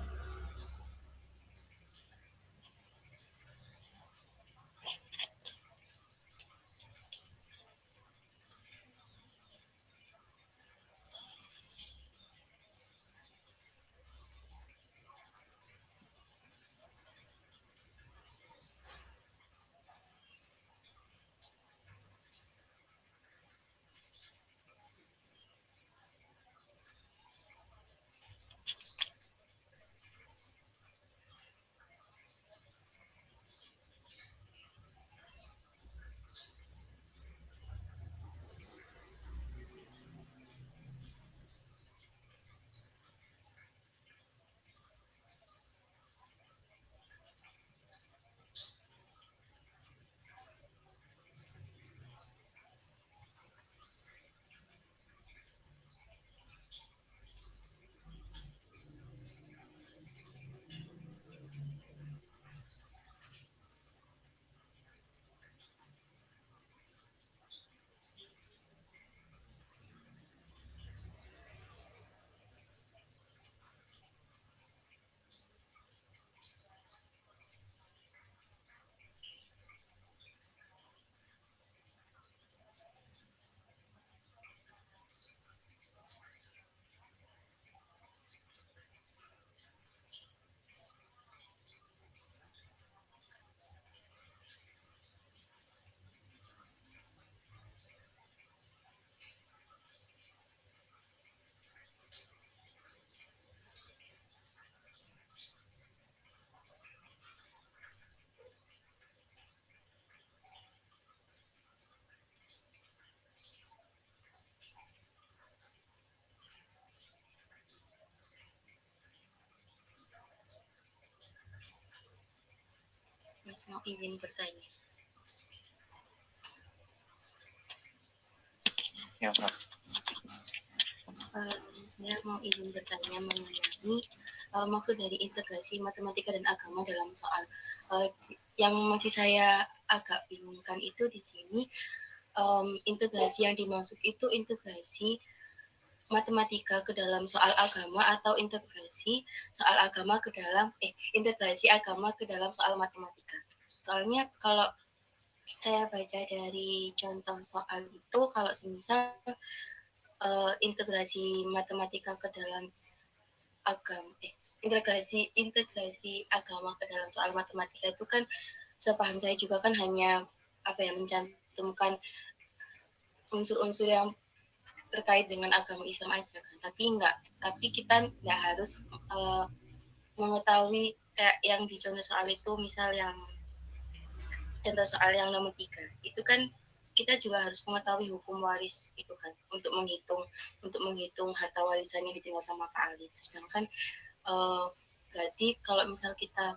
Mas mau izin bertanya. Ya, Mbak. Saya mau izin bertanya mengenai maksud dari integrasi matematika dan agama dalam soal yang masih saya agak bingungkan itu di sini, integrasi yang dimaksud itu integrasi matematika ke dalam soal agama atau integrasi soal agama ke dalam integrasi agama ke dalam soal matematika. Soalnya kalau saya baca dari contoh soal itu, kalau semisal integrasi matematika ke dalam agama integrasi agama ke dalam soal matematika itu kan sepaham saya juga kan hanya mencantumkan unsur-unsur yang terkait dengan agama Islam aja kan, tapi kita nggak harus mengetahui kayak yang di contoh soal itu, misal yang contoh soal yang nomor 3 itu kan kita juga harus mengetahui hukum waris itu kan untuk menghitung harta warisan yang ditinggal sama Pak Ali. Sedangkan berarti kalau misal kita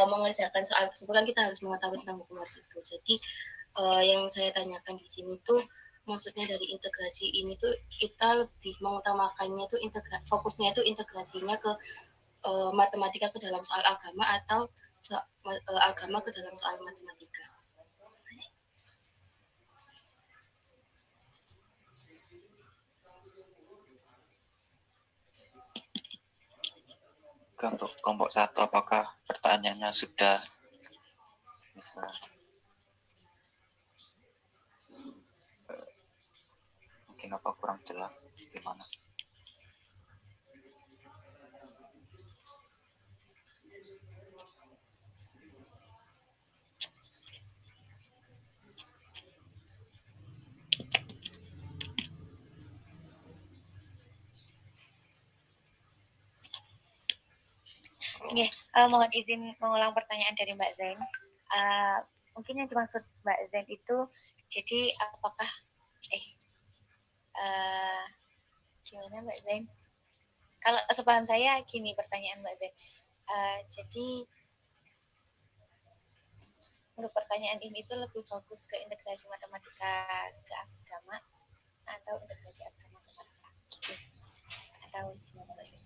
mengerjakan soal tersebut kan kita harus mengetahui tentang hukum waris itu. Jadi yang saya tanyakan di sini tuh maksudnya dari integrasi ini tuh kita lebih mengutamakannya tuh fokusnya itu integrasinya ke matematika ke dalam soal agama atau agama ke dalam soal matematika. Untuk kelompok 1, apakah pertanyaannya sudah bisa mungkin apa kurang jelas gimana? Oke, mohon izin mengulang pertanyaan dari Mbak Zain. Mungkin yang dimaksud Mbak Zain itu, jadi apakah gimana Mbak Zain? Kalau sepaham saya gini pertanyaan Mbak Zain. Jadi untuk pertanyaan ini tuh lebih fokus ke integrasi matematika ke agama atau integrasi agama ke matematika gitu. Atau gimana Mbak Sih?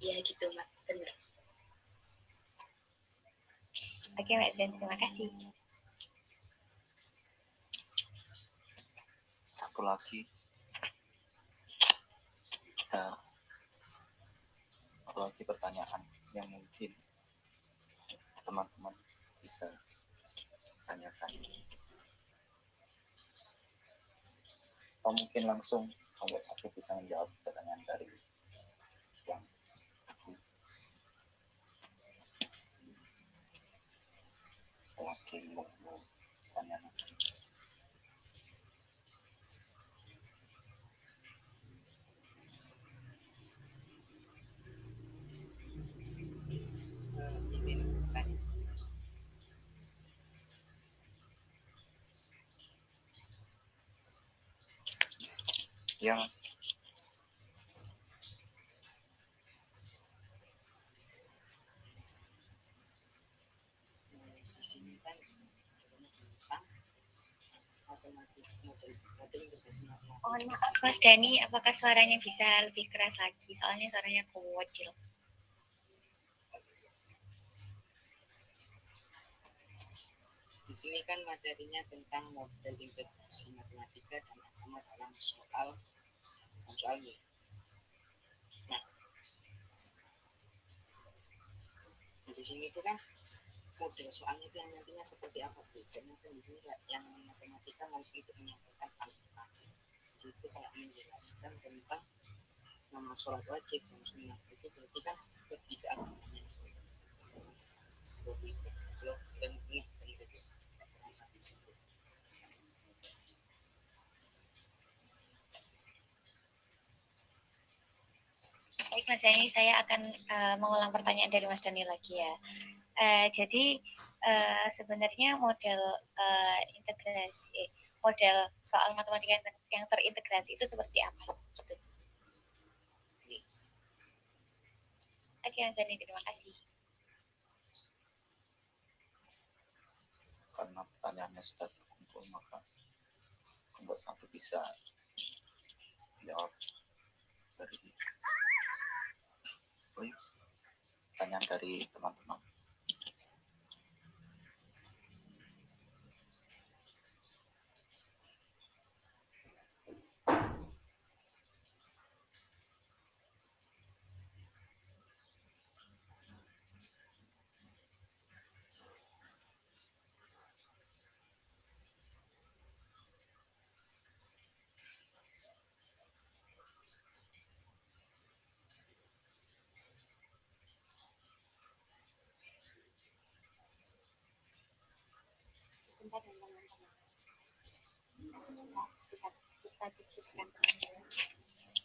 Ya gitu Mbak, benar. Oke Mbak Zen, terima kasih. Satu lagi, satu lagi pertanyaan yang mungkin teman-teman bisa tanyakan. Atau mungkin langsung kalau satu bisa menjawab pertanyaan dari yang lagi mau tanya. Izin tanya. Ya, Di sini kan tentang model integrasi matematika. Mohon maaf Mas Dani, apakah suaranya bisa lebih keras lagi? Soalnya suaranya kecil. Di sini kan materinya tentang model integrasi matematika dan agama dalam soal ini. Nah, di sini itu kan model soalnya itu yang nantinya seperti apa tuh? Karena kan ini yang matematika nanti itu menyampaikan Al-Quran. Itu kalau menjelaskan tentang nama sholat wajib dan sunnah itu berarti kan lebih ke agamanya. Lebih ke dan Baik Mas Dani, saya akan mengulang pertanyaan dari Mas Dani lagi ya. Jadi sebenarnya model integrasi, model soal matematika yang terintegrasi itu seperti apa? Gitu. Oke Mas Dani, terima kasih. karena pertanyaannya sudah terkumpul, maka membuat satu bisa jawab dari pertanyaan dari teman-teman. Sebentar ya teman-teman. Kita diskusikan teman-teman.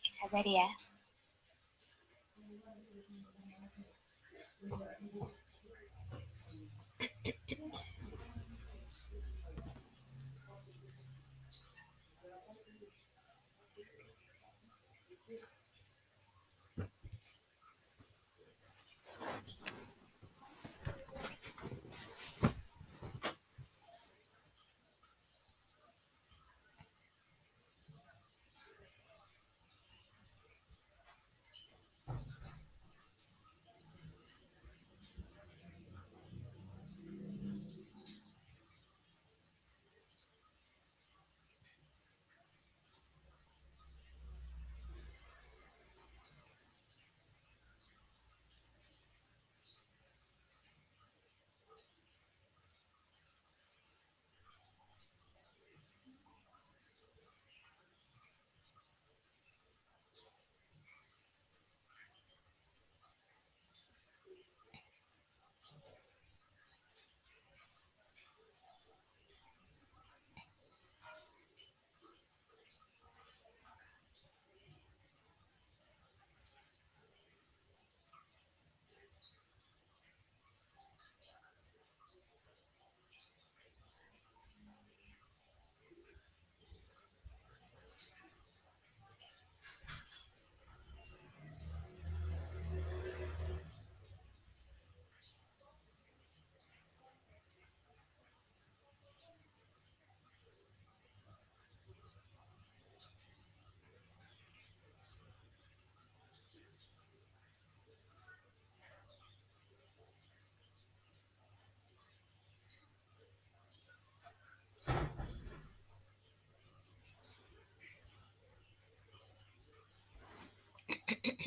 Sabar ya.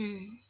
Hmm.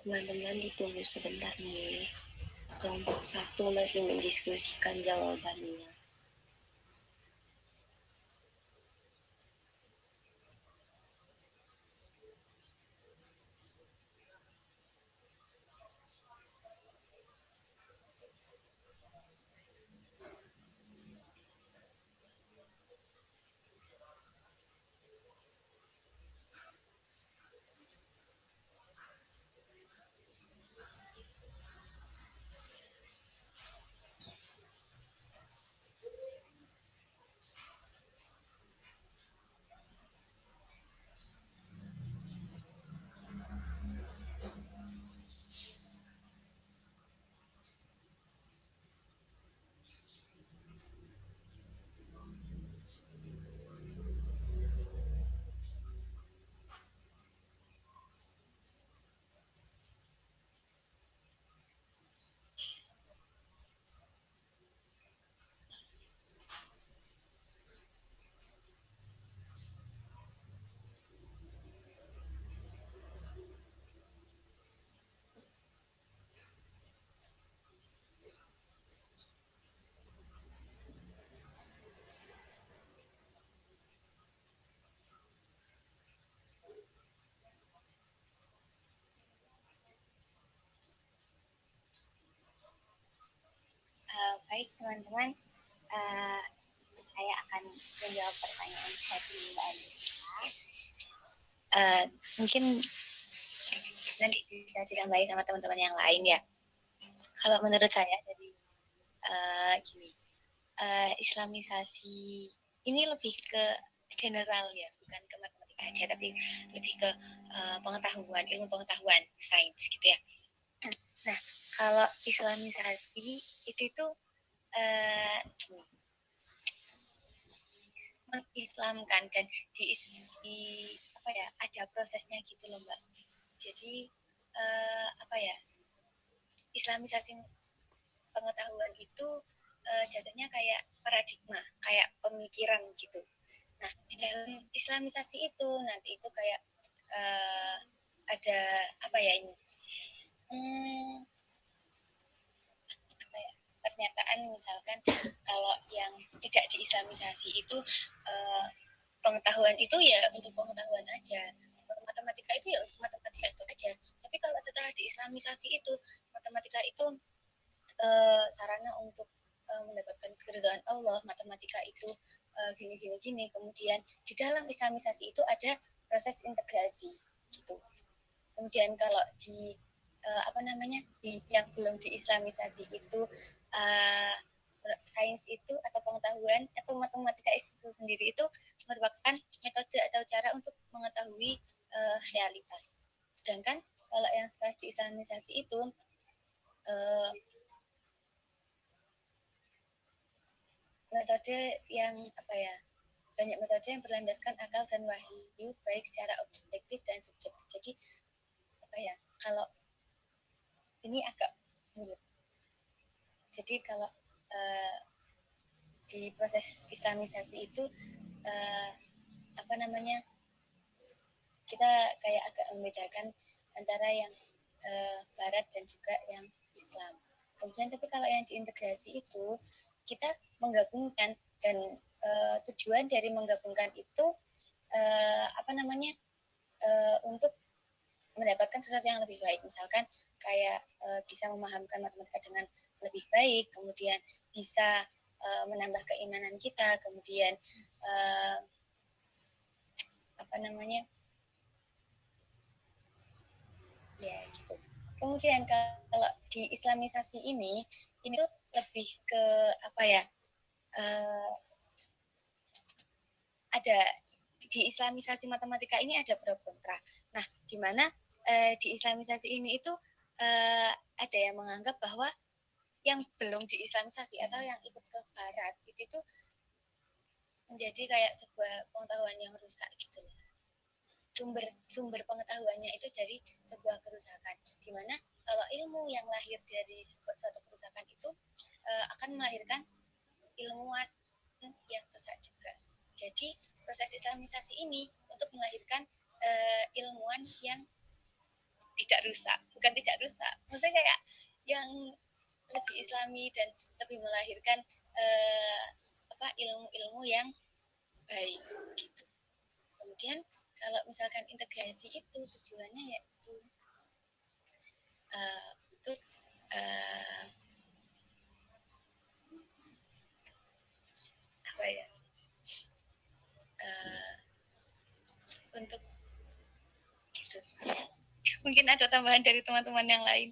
Teman-teman ditunggu sebentar nih. Kelompok 1 masih mendiskusikan jawabannya. Baik teman-teman, saya akan menjawab pertanyaan dari Mbak Anissa. Mungkin nanti bisa ditambahin sama teman-teman yang lain ya. Kalau menurut saya dari gini, Islamisasi ini lebih ke general ya, bukan ke matematika aja, tapi lebih ke pengetahuan, ilmu pengetahuan, sains gitu ya. Nah, kalau Islamisasi itu gini, mengislamkan dan di apa ya, ada prosesnya gitu loh Mbak. Jadi apa ya, Islamisasi pengetahuan itu jatuhnya kayak paradigma, kayak pemikiran gitu. Nah, di dalam Islamisasi itu nanti itu kayak ada apa ya ini, apa ya, pernyataan misalkan kalau yang tidak diislamisasi itu pengetahuan itu ya untuk pengetahuan aja, matematika itu ya untuk matematika itu aja. Tapi kalau setelah diislamisasi itu matematika itu sarana untuk mendapatkan keridhaan Allah, matematika itu gini. Kemudian di dalam islamisasi itu ada proses integrasi gitu. Kemudian kalau di apa namanya, di yang belum diislamisasi itu sains itu atau pengetahuan atau matematika itu sendiri itu merupakan metode atau cara untuk mengetahui realitas. Sedangkan kalau yang setelah diislamisasi itu metode yang apa ya, banyak metode yang berlandaskan akal dan wahyu baik secara objektif dan subjektif. Jadi apa ya, kalau ini agak mirip. Jadi kalau di proses islamisasi itu apa namanya, kita kayak agak membedakan antara yang barat dan juga yang Islam. Kemudian tapi kalau yang diintegrasi itu kita menggabungkan, dan tujuan dari menggabungkan itu apa namanya, untuk mendapatkan sesuatu yang lebih baik. Misalkan kayak bisa memahamkan matematika dengan lebih baik, kemudian bisa menambah keimanan kita, kemudian apa namanya, ya gitu. Kemudian kalau di islamisasi ini tuh lebih ke apa ya, ada di islamisasi matematika ini ada pro kontra. Nah, di mana di islamisasi ini itu ada yang menganggap bahwa yang belum diislamisasi atau yang ikut ke barat itu tuh menjadi kayak sebuah pengetahuan yang rusak gitu loh. Sumber pengetahuannya itu dari sebuah kerusakan, di mana kalau ilmu yang lahir dari suatu kerusakan itu akan melahirkan ilmuwan yang rusak juga. Jadi proses islamisasi ini untuk melahirkan ilmuwan yang tidak rusak bukan tidak rusak, maksudnya kayak yang lebih islami dan lebih melahirkan ilmu-ilmu yang baik gitu. Kemudian kalau misalkan integrasi itu tujuannya yaitu untuk apa ya, untuk gitu. Mungkin ada tambahan dari teman-teman yang lain.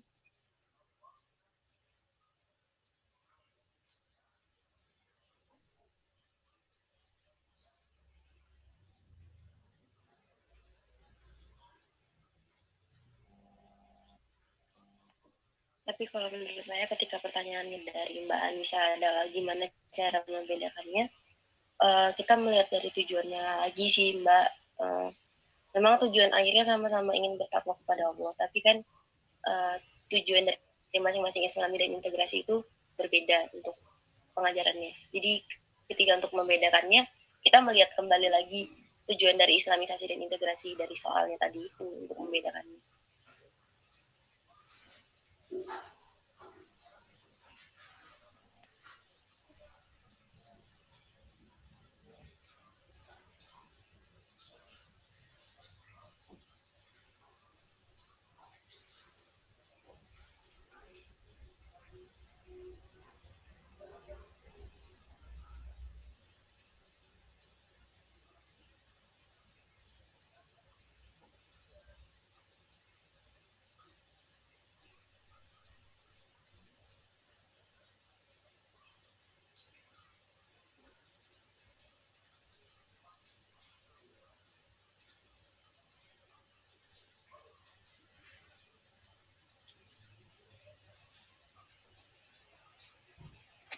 Tapi kalau menurut saya ketika pertanyaannya dari Mbak Anissa adalah gimana cara membedakannya, kita melihat dari tujuannya lagi sih Mbak. Memang tujuan akhirnya sama-sama ingin bertakwa kepada Allah, tapi kan tujuan dari masing-masing Islami dan integrasi itu berbeda untuk pengajarannya. Jadi ketika untuk membedakannya, kita melihat kembali lagi tujuan dari Islamisasi dan integrasi dari soalnya tadi itu untuk membedakannya.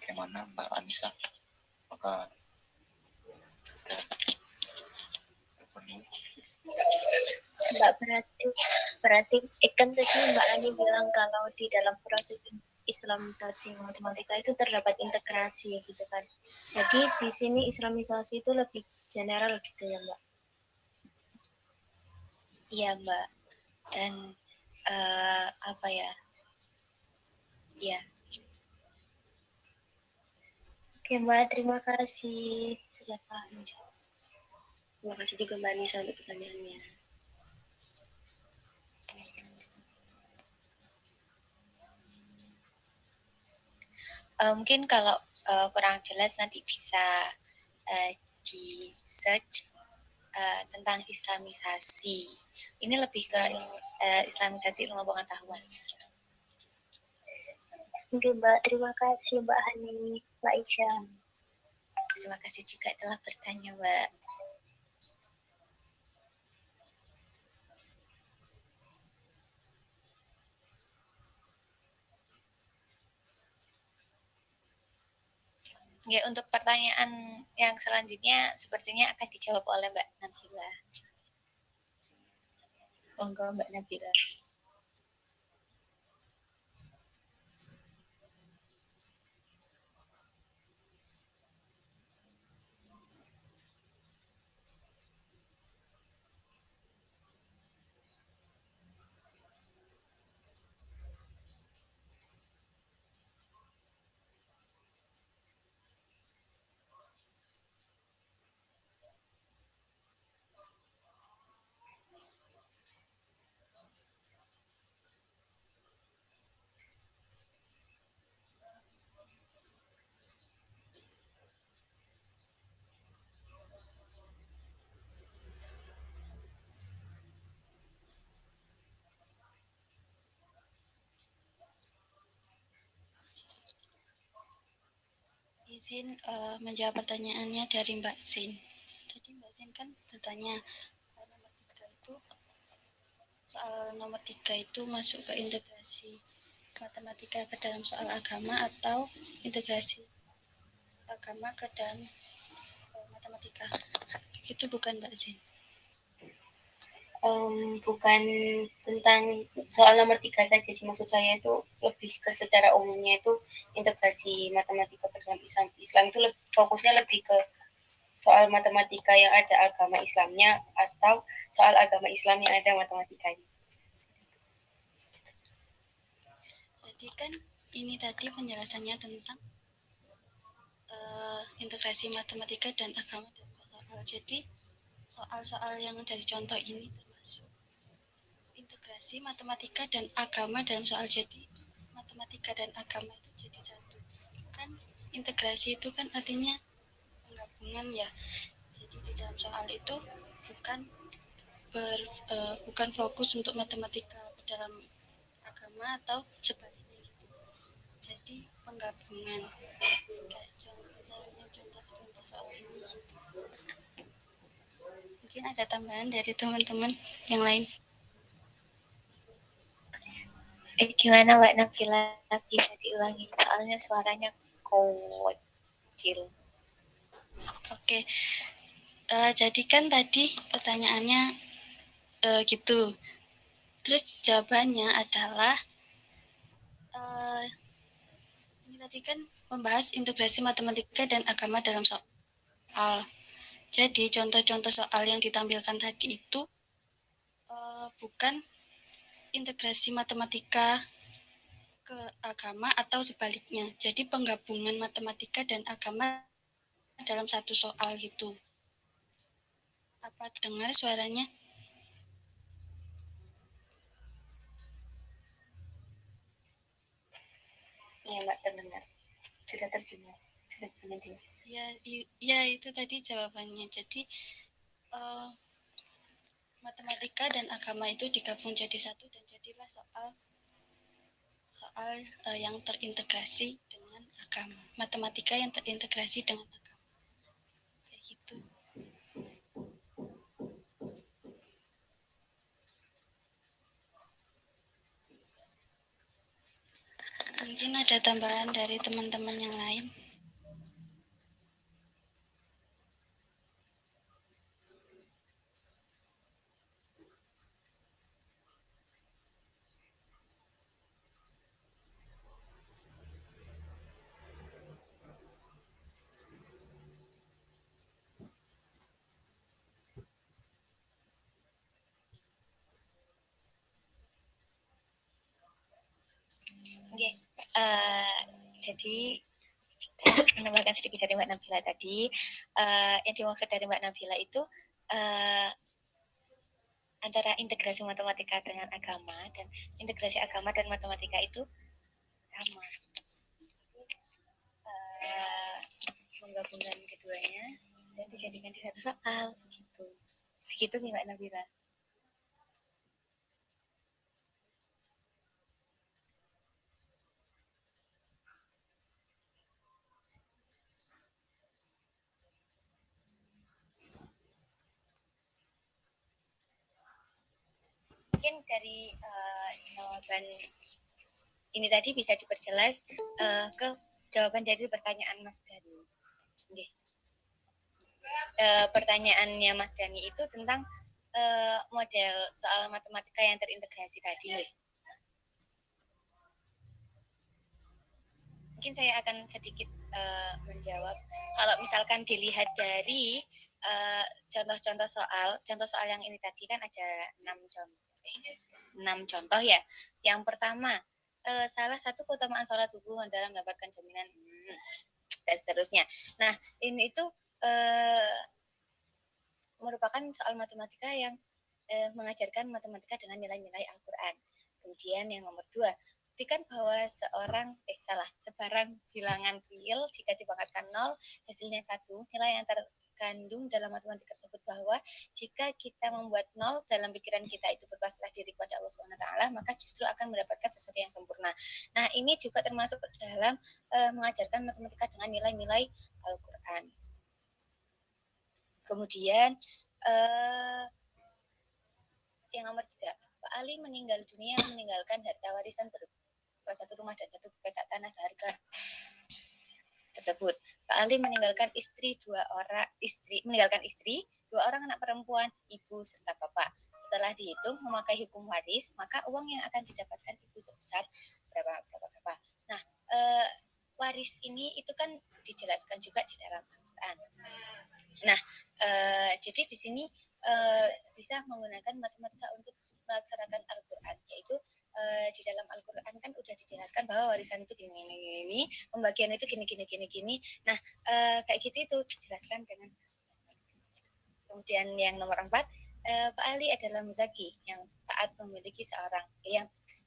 Bagaimana Mbak Anissa? Maka sudah terpenuhi. Mbak, berarti kan tadi Mbak Ani bilang kalau di dalam proses Islamisasi matematika itu terdapat integrasi gitu kan. Jadi di sini Islamisasi itu lebih general gitu ya Mbak? Iya Mbak, dan apa ya? Ya. Oke Mbak, terima kasih sudah paham. Terima kasih juga Mbak Anissa untuk pertanyaannya. Mungkin kalau kurang jelas nanti bisa di search tentang Islamisasi. Ini lebih ke Islamisasi ilmu pengetahuan. Oke Mbak, terima kasih Mbak Hani, Mbak Isya. Terima kasih juga telah bertanya Mbak. Ya, untuk pertanyaan yang selanjutnya sepertinya akan dijawab oleh Mbak Nabila. Monggo Mbak Nabila. Izin menjawab pertanyaannya dari Mbak Sin. Tadi Mbak Sin kan bertanya nomor 3 itu masuk ke integrasi matematika ke dalam soal agama atau integrasi agama ke dalam matematika. Itu bukan Mbak Sin? Bukan tentang soal nomor 3 saja sih, maksud saya itu lebih ke secara umumnya itu integrasi matematika ke dalam Islam itu fokusnya lebih ke soal matematika yang ada agama Islamnya atau soal agama Islam yang ada matematikanya. Jadi kan ini tadi penjelasannya tentang integrasi matematika dan agama dalam soal. Jadi soal-soal yang dari contoh ini termasuk integrasi matematika dan agama dalam soal. Jadi matematika dan agama itu jadi satu. Kan integrasi itu kan artinya penggabungan ya. Jadi di dalam soal itu bukan fokus untuk matematika dalam agama atau sebaliknya gitu. Jadi penggabungan kayak contoh soal ini gitu. Mungkin ada tambahan dari teman-teman yang lain. Gimana Mbak Nabila, bisa diulangi soalnya suaranya kecil. Oke. Jadi kan tadi pertanyaannya gitu. Terus jawabannya adalah ini tadi kan membahas integrasi matematika dan agama dalam soal. Jadi contoh-contoh soal yang ditampilkan tadi itu bukan integrasi matematika ke agama atau sebaliknya. Jadi penggabungan matematika dan agama dalam satu soal gitu. Apa dengar suaranya? Ya Mbak, terdengar. Sudah terdengar. Sudah dengan jelas. Ya itu tadi jawabannya. Jadi matematika dan agama itu digabung jadi satu dan jadilah soal yang terintegrasi dengan agama. Matematika yang terintegrasi dengan agama. Kayak gitu. Mungkin ada tambahan dari teman-teman yang lain. Oke, jadi menambahkan sedikit dari Mbak Nabila tadi, yang dimaksud dari Mbak Nabila itu antara integrasi matematika dengan agama dan integrasi agama dan matematika itu sama. Jadi menggabungkan keduanya dan dijadikan di satu soal gitu. Begitu nih Mbak Nabila. Mungkin dari jawaban ini tadi bisa diperjelas ke jawaban dari pertanyaan Mas Dani. Okay. Pertanyaannya Mas Dani itu tentang model soal matematika yang terintegrasi tadi. Mungkin saya akan sedikit menjawab. Kalau misalkan dilihat dari contoh-contoh soal yang ini tadi kan ada 6 contoh ya. Yang pertama, salah satu keutamaan sholat subuh adalah mendapatkan jaminan dan seterusnya. Nah, ini itu merupakan soal matematika yang mengajarkan matematika dengan nilai-nilai Al-Quran. Kemudian yang nomor 2, buktikan bahwa sebarang bilangan real jika dipangkatkan 0 hasilnya 1. Nilai yang terkandung dalam matematika tersebut bahwa jika kita membuat 0 dalam pikiran kita itu berpasrah diri kepada Allah SWT, maka justru akan mendapatkan sesuatu yang sempurna. Nah, ini juga termasuk dalam mengajarkan matematika dengan nilai-nilai Al-Quran. Kemudian yang nomor 3, Pak Ali meninggal dunia meninggalkan harta warisan berupa 1 rumah dan 1 petak tanah seharga tersebut. Pak Ali meninggalkan istri 2 orang anak perempuan, ibu serta bapak. Setelah dihitung memakai hukum waris, maka uang yang akan didapatkan ibu sebesar berapa. Nah, waris ini itu kan dijelaskan juga di dalam Al-Quran. Nah, jadi di sini bisa menggunakan matematika untuk melaksanakan Al-Quran, yaitu di dalam Al-Quran kan udah dijelaskan bahwa warisan itu gini, pembagian itu gini. Nah, kayak gitu itu dijelaskan dengan. Kemudian yang nomor 4, Pak Ali adalah muzaki yang taat memiliki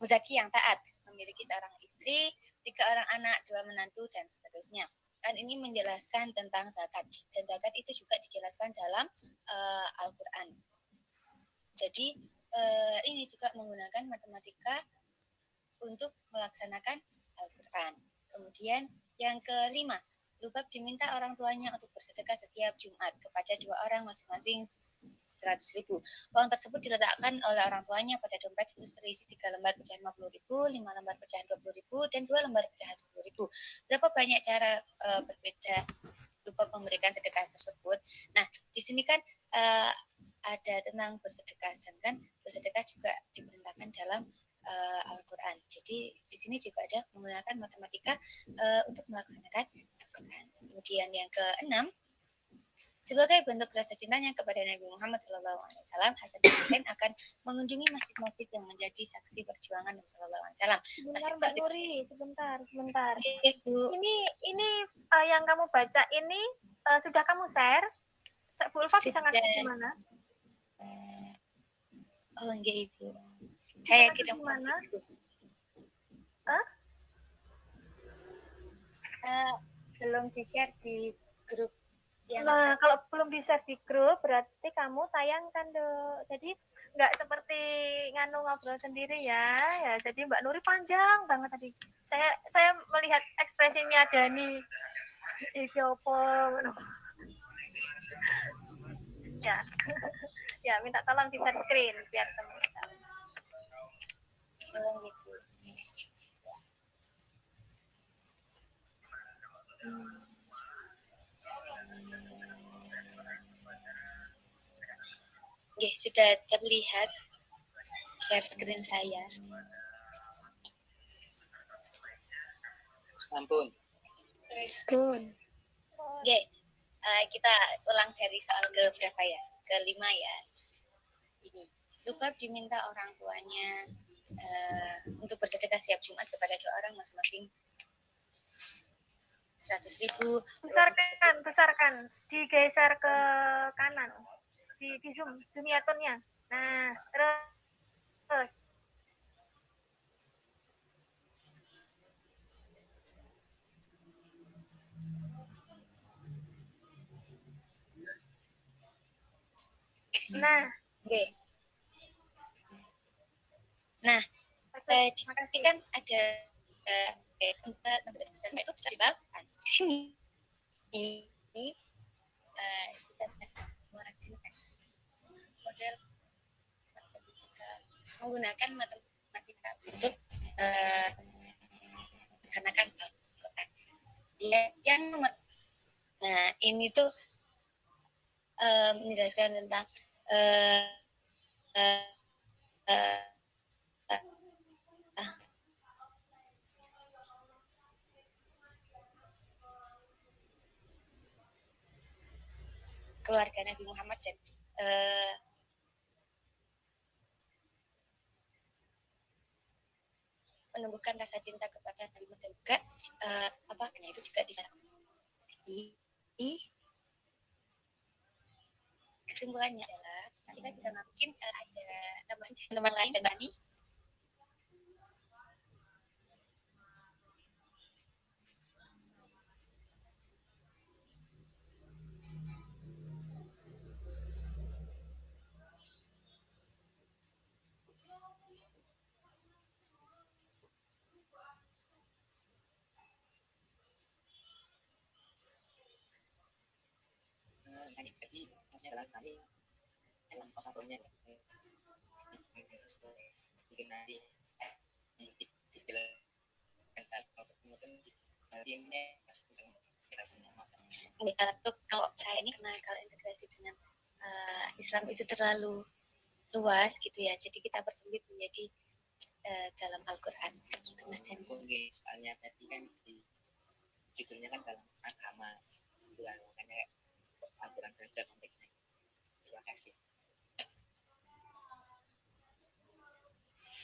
muzaki yang taat memiliki seorang istri, 3 orang anak, 2 menantu dan seterusnya. Dan ini menjelaskan tentang zakat, dan zakat itu juga dijelaskan dalam Al-Quran. Jadi ini juga menggunakan matematika untuk melaksanakan Al-Quran. Kemudian yang kelima, Lubab diminta orang tuanya untuk bersedekah setiap Jumat kepada 2 orang masing-masing 100.000. Uang tersebut diletakkan oleh orang tuanya pada dompet itu terisi 3 lembar pecahan 50.000, 5 lembar pecahan 20.000, dan 2 lembar pecahan 10.000. Berapa banyak cara berbeda Lubab memberikan sedekah tersebut? Nah, di sini kan ada tentang bersedekah, sedangkan bersedekah juga diperintahkan dalam Al-Quran. Jadi di sini juga ada menggunakan matematika untuk melaksanakan Al-Quran. Kemudian yang ke-6, sebagai bentuk rasa cintanya kepada Nabi Muhammad SAW, Hasan bin Husain akan mengunjungi Masjid Mautid yang menjadi saksi perjuangan Nabi SAW. Sebentar Mbak Nuri, sebentar. Ibu. Ini yang kamu baca ini sudah kamu share? Bu Ulfa bisa ngasih di mana? Oh enggak Ibu. Saya kirim di mana? Belum di-share di grup yang. Nah, kalau belum di-share di grup, berarti kamu tayangkan dong. Jadi nggak seperti nganu ngobrol sendiri ya. Ya, jadi Mbak Nuri panjang banget tadi. Saya melihat ekspresinya Dani. Iki opo? Ya. Ya, minta tolong di-share screen biar teman-teman tahu. Oke, sudah terlihat share screen saya. Sampun. Oke, kita ulang dari soal ke berapa ya? Ke-5 ya. Ini, Lubab diminta orang tuanya untuk bersedekah setiap Jumat kepada 2 orang masing-masing 100.000. Besarkan. Digeser ke kanan. Di zoom ya. Nah, terus. Nah, oke. Nah, tadi kan ada untuk itu bisa dilakukan di sini. Ini kita menggunakan model matematika, menggunakan matematika untuk melaksanakan Al-Quran. Yang nomor, nah ini tuh menjelaskan tentang keluarga Nabi Muhammad dan menumbuhkan rasa cinta kepada Nabi Muhammad dan juga itu juga di sana. Kesimpulannya adalah kita bisa mungkin ada teman-teman lain dan Bani. Tadi maksudnya adalah tadi emang kesatuannya mungkin nanti Untuk kalau saya ini karena kalau integrasi dengan Islam itu terlalu luas gitu ya, jadi kita persempit menjadi dalam Al-Quran gitu Mas Dan. Soalnya tadi kan judulnya kan dalam agama, makanya Al-Quran saja konteksnya. Terima kasih.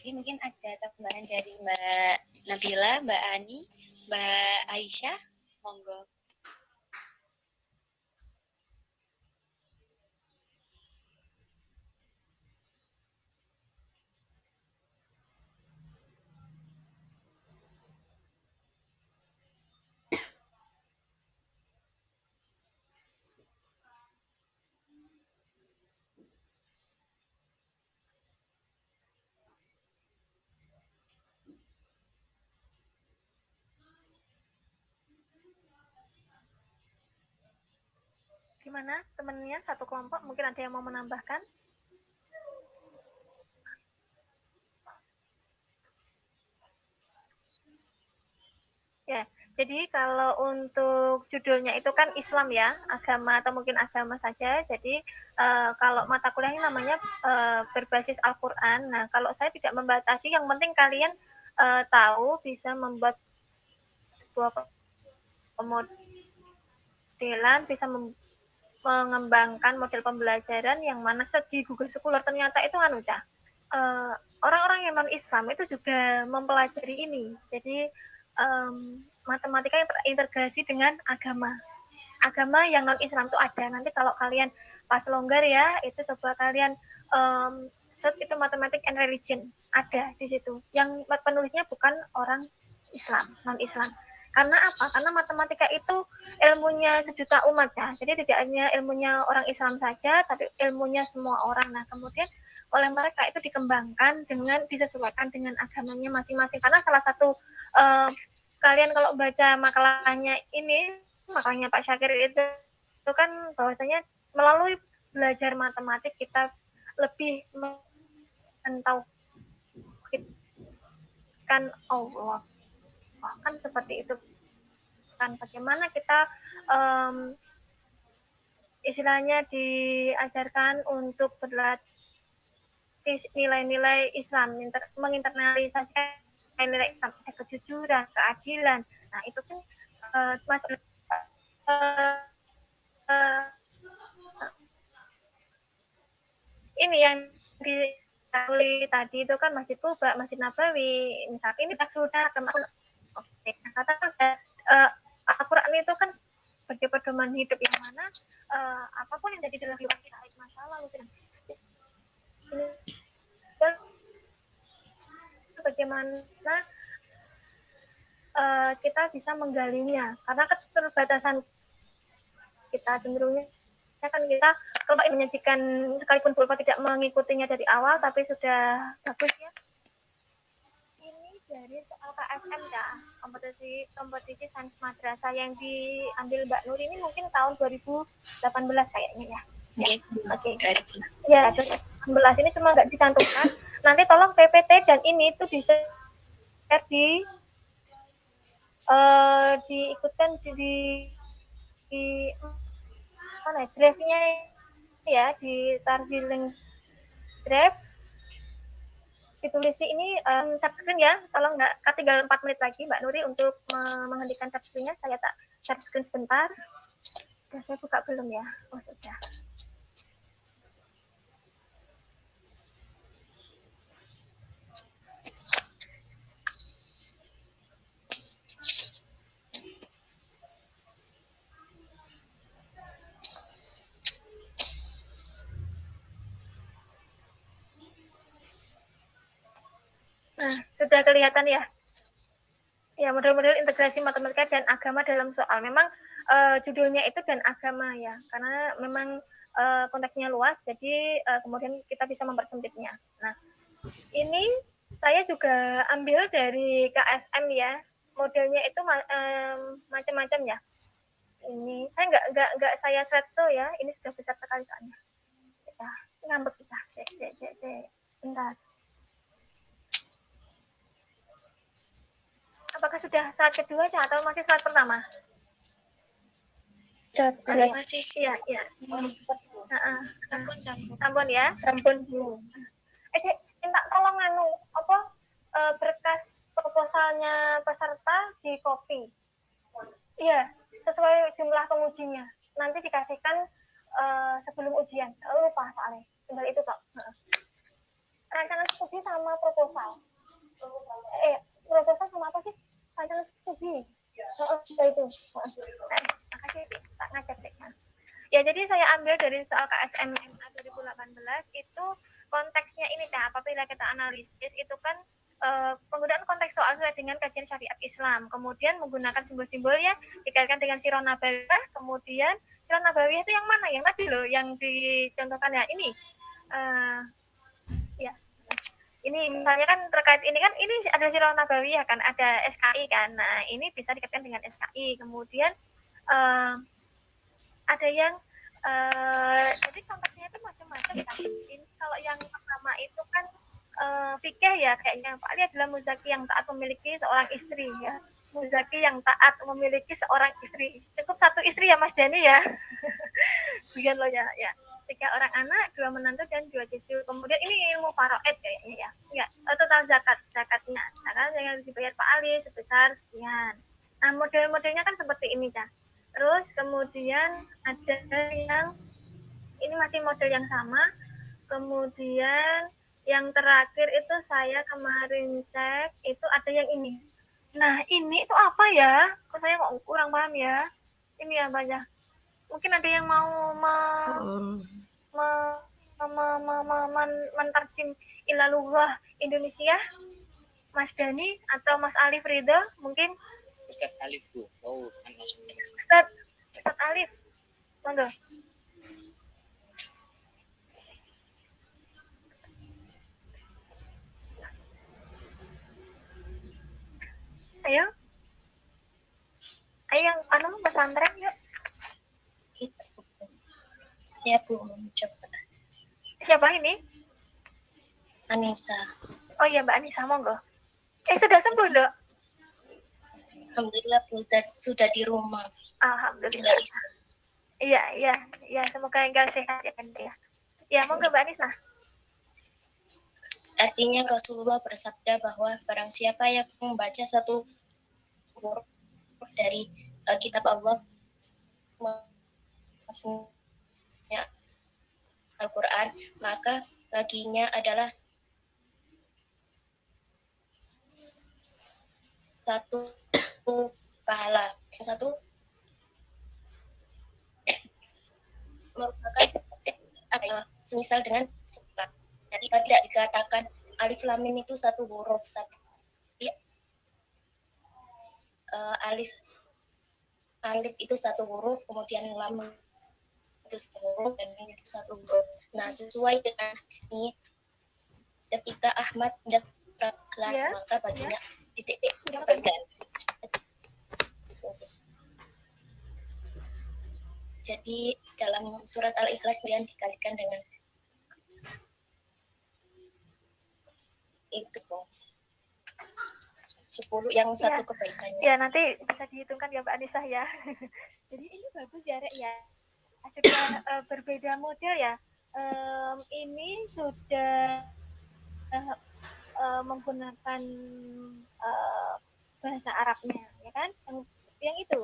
Oke, mungkin ada tambahan dari Mbak Nabila, Mbak Ani, Mbak Aisyah, monggo. Gimana temennya satu kelompok? Mungkin ada yang mau menambahkan? Ya, jadi kalau untuk judulnya itu kan Islam ya, agama atau mungkin agama saja. Jadi kalau mata kuliahnya namanya berbasis Al-Quran. Nah, kalau saya tidak membatasi, yang penting kalian tahu bisa membuat sebuah pemodelan, bisa mengembangkan model pembelajaran yang mana di Google Scholar ternyata itu orang-orang yang non-Islam itu juga mempelajari ini. Jadi matematika yang terintegrasi dengan agama yang non-Islam itu ada. Nanti kalau kalian pas longgar ya, itu coba kalian search itu Mathematics and Religion, ada di situ. Yang penulisnya bukan orang Islam, non-Islam. Karena apa? Karena matematika itu ilmunya sejuta umat ya. Jadi tidak hanya ilmunya orang Islam saja, tapi ilmunya semua orang. Nah, kemudian oleh mereka itu dikembangkan dengan disesuaikan dengan agamanya masing-masing. Karena salah satu kalian kalau baca makalahnya Pak Syakir itu kan bahwasanya melalui belajar matematik kita lebih mentauhidkan Allah. Kan seperti itu kan, bagaimana kita istilahnya diajarkan untuk berlatih nilai-nilai Islam, menginternalisasikan nilai Islam, kejujuran, keadilan. Nah, itu kan masuk ini yang dikali tadi itu kan Masjid Kuba, Masjid Nabawi, misalnya ini sudah katakan Al-Quran itu kan sebagai pedoman hidup yang mana apapun yang jadi dalam hidup kita, masalah ini bagaimana kita bisa menggalinya, karena keterbatasan kita cenderungnya kan kita kalau menyajikan sekalipun Pulpa tidak mengikutinya dari awal, tapi sudah bagus ya. Ini dari soal KSM ya, kompetisi sains madrasah yang diambil Mbak Nur ini mungkin tahun 2018 kayaknya ya. Oke. Ya, 2018 ini cuma nggak dicantumkan. Nanti tolong PPT dan ini tuh bisa diikutkan di mana drive-nya ya, ditaruh di link drive, ditulis ini subscreen ya, tolong nggak, tinggal 4 menit lagi Mbak Nuri untuk menghentikan subscreen-nya. Saya tak subscreen sebentar. Ya, saya buka belum ya? Oh sudah. Nah, sudah kelihatan ya? Ya, model-model integrasi matematika dan agama dalam soal. Memang judulnya itu dan agama ya, karena memang konteksnya luas, jadi kemudian kita bisa mempersempitnya. Nah, ini saya juga ambil dari KSM ya, modelnya itu macam-macam ya. Ini saya nggak saya slideshow ya, ini sudah besar sekali soalnya. Ya, ngambek susah. Bentar. Apakah sudah slide kedua atau masih slide pertama? Masih. Iya. Sampun ya. Sampun Bu. Minta tolong berkas proposalnya peserta di copy. Iya, sesuai jumlah pengujinya. Nanti dikasihkan sebelum ujian. Lupa soalnya. Tinggal itu kok. Rancangan studi sama proposal. Proposal sama apa sih? Final studi. Itu. Nah, makasih Pak ngajar sih. Ya, jadi saya ambil dari soal KSM MA 2018 itu konteksnya ini Cah, apabila kita analisis itu kan penggunaan konteks soal sesuai dengan kajian syariat Islam, kemudian menggunakan simbol-simbol ya dikaitkan dengan sirah nabawiyah, kemudian sirah nabawiyah itu yang mana? Yang tadi loh, yang dicontohkan ya ini. Ya, ini misalnya kan terkait ini kan ini ada sirah nabawiyah kan, ada SKI kan. Nah, ini bisa dikaitkan dengan SKI. Kemudian ada yang jadi konteksnya itu macam-macam kan. Ini kalau yang pertama itu kan fikih ya, kayaknya Pak Ali adalah muzaki yang taat memiliki seorang istri ya. Muzaki yang taat memiliki seorang istri. Cukup satu istri ya Mas Dani ya. Biar lo ya. 3 orang anak, 2 menantu dan 2 cucu. Kemudian ini ilmu faraid kayaknya ya. Enggak, total zakatnya. Zakat yang dibayar Pak Ali sebesar sekian. Nah, model-modelnya kan seperti ini, Cah. Terus kemudian ada yang ini masih model yang sama. Kemudian yang terakhir itu saya kemarin cek itu ada yang ini. Nah, ini itu apa ya? Kok saya kok kurang paham ya? Ini apa aja? Mungkin ada yang mau mentarjim ilalullah Indonesia, Mas Dani atau Mas Alif Ridho mungkin. Ustaz Alif Bu, Ustaz Alif, monggo. Ayo, pesantren yuk. Itu saya Bu mencoba. Siapa ini? Anissa. Oh iya Mbak Anissa, monggo. Sudah sembuh Dok? Alhamdulillah Bu, sudah di rumah. Alhamdulillah. Iya, semoga enggal sehat ya kan ya. Ya, monggo Mbak Anissa. Artinya Rasulullah bersabda bahwa barang siapa yang membaca satu huruf dari kitab Allah, maksudnya Al-Quran, maka baginya adalah satu pahala. Satu merupakan semisal dengan surat. Jadi tidak dikatakan alif lam mim itu satu huruf, tapi alif itu satu huruf, kemudian lam itu satu huruf, dan mim itu satu huruf. Nah, sesuai dengan ini, ketika Ahmad menjadi kelas, maka baginya titik berganti. Jadi dalam surat Al-Ikhlas yang dikalikan dengan itu 10 yang satu kebaikannya. Ya, nanti bisa dihitungkan ya Mbak Anissa ya. Jadi ini bagus ya Rek ya. Sudah berbeda model ya. Ini sudah menggunakan bahasa Arabnya ya kan? Yang itu.